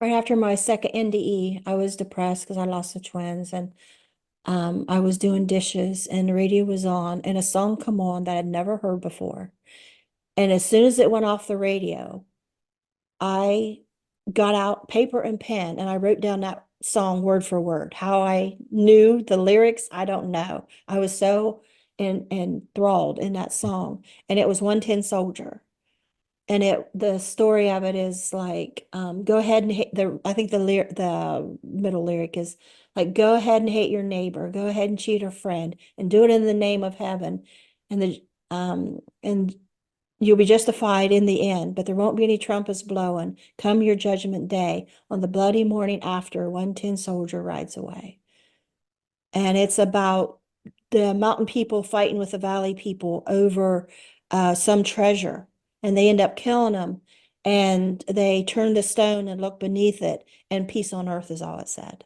Right after my second NDE, I was depressed because I lost the twins, and I was doing dishes and the radio was on and a song come on that I'd never heard before. And as soon as it went off the radio, I got out paper and pen and I wrote down that song word for word. How I knew the lyrics, I don't know. I was so enthralled in that song. And it was 110 Soldier. And the story of it is like, go ahead and hate I think the middle lyric is like, go ahead and hate your neighbor, go ahead and cheat a friend, and do it in the name of heaven. And you'll be justified in the end, but there won't be any trumpets blowing. Come your judgment day, on the bloody morning after 110 Soldier rides away. And it's about the mountain people fighting with the valley people over some treasure, and they end up killing them. And they turn the stone and look beneath it, and peace on earth is all it said.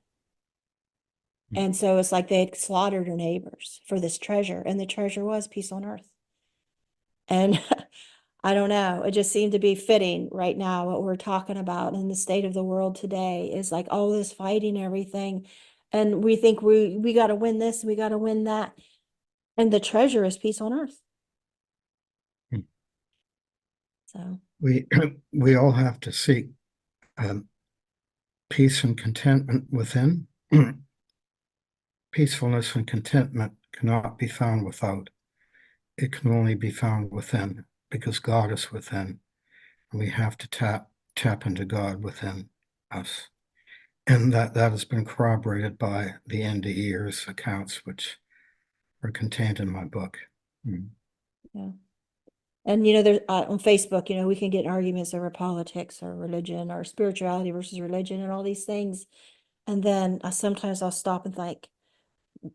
And so it's like they had slaughtered their neighbors for this treasure, and the treasure was peace on earth. And I don't know, it just seemed to be fitting right now. What we're talking about in the state of the world today is like all this fighting, everything. And we think we got to win this, we got to win that. And the treasure is peace on earth. So, We we all have to seek peace and contentment within. Peacefulness and contentment cannot be found without. It can only be found within because God is within. And we have to tap into God within us. And that has been corroborated by the NDEs accounts, which are contained in my book. yeah. And, you know, there's on Facebook, you know, we can get in arguments over politics or religion or spirituality versus religion and all these things. And then sometimes I'll stop and think,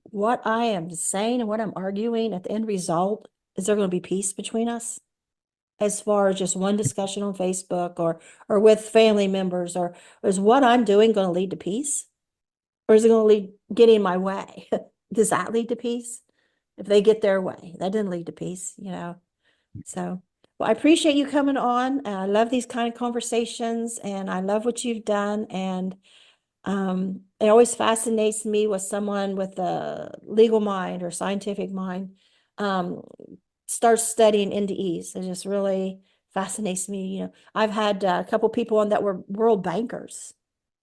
what I am saying and what I'm arguing at the end result, is there going to be peace between us? As far as just one discussion on Facebook or with family members, or is what I'm doing going to lead to peace? Or is it going to lead getting in my way? Does that lead to peace? If they get their way, that didn't lead to peace, you know? So, well, I appreciate you coming on. I love these kind of conversations and I love what you've done. And It always fascinates me with someone with a legal mind or scientific mind um, starts studying NDEs. It just really fascinates me. I've had a couple people on that were world bankers,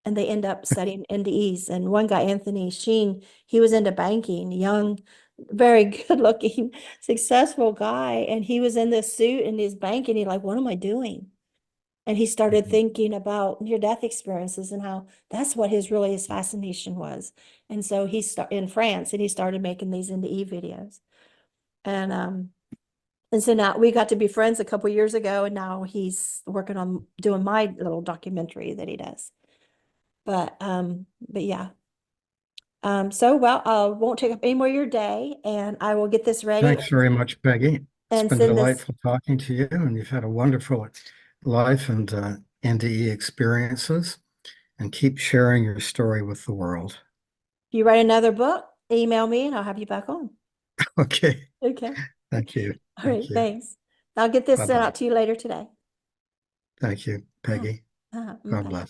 and they end up studying NDEs. And one guy, Anthony Sheen, he was into banking, young, very good looking, successful guy. And he was in this suit in his bank, and he's like, what am I doing? And he started Mhm. thinking about near-death experiences and how that's what his fascination was. And so he started in France, and he started making these NDE videos. And so now we got to be friends a couple years ago, and now he's working on doing my little documentary that he does. But yeah. So well, I won't take up any more of your day, and I will get this ready Thanks very much, Peggy. It's and been send this. delightful talking to you, and you've had a wonderful life and NDE experiences, and keep sharing your story with the world. If you write another book, email me and I'll have you back on. Okay. Okay. Thank you. All right, Thank you. thanks. I'll get this sent Bye-bye. out to you later today. Thank you, Uh, Peggy. God Bye. bless.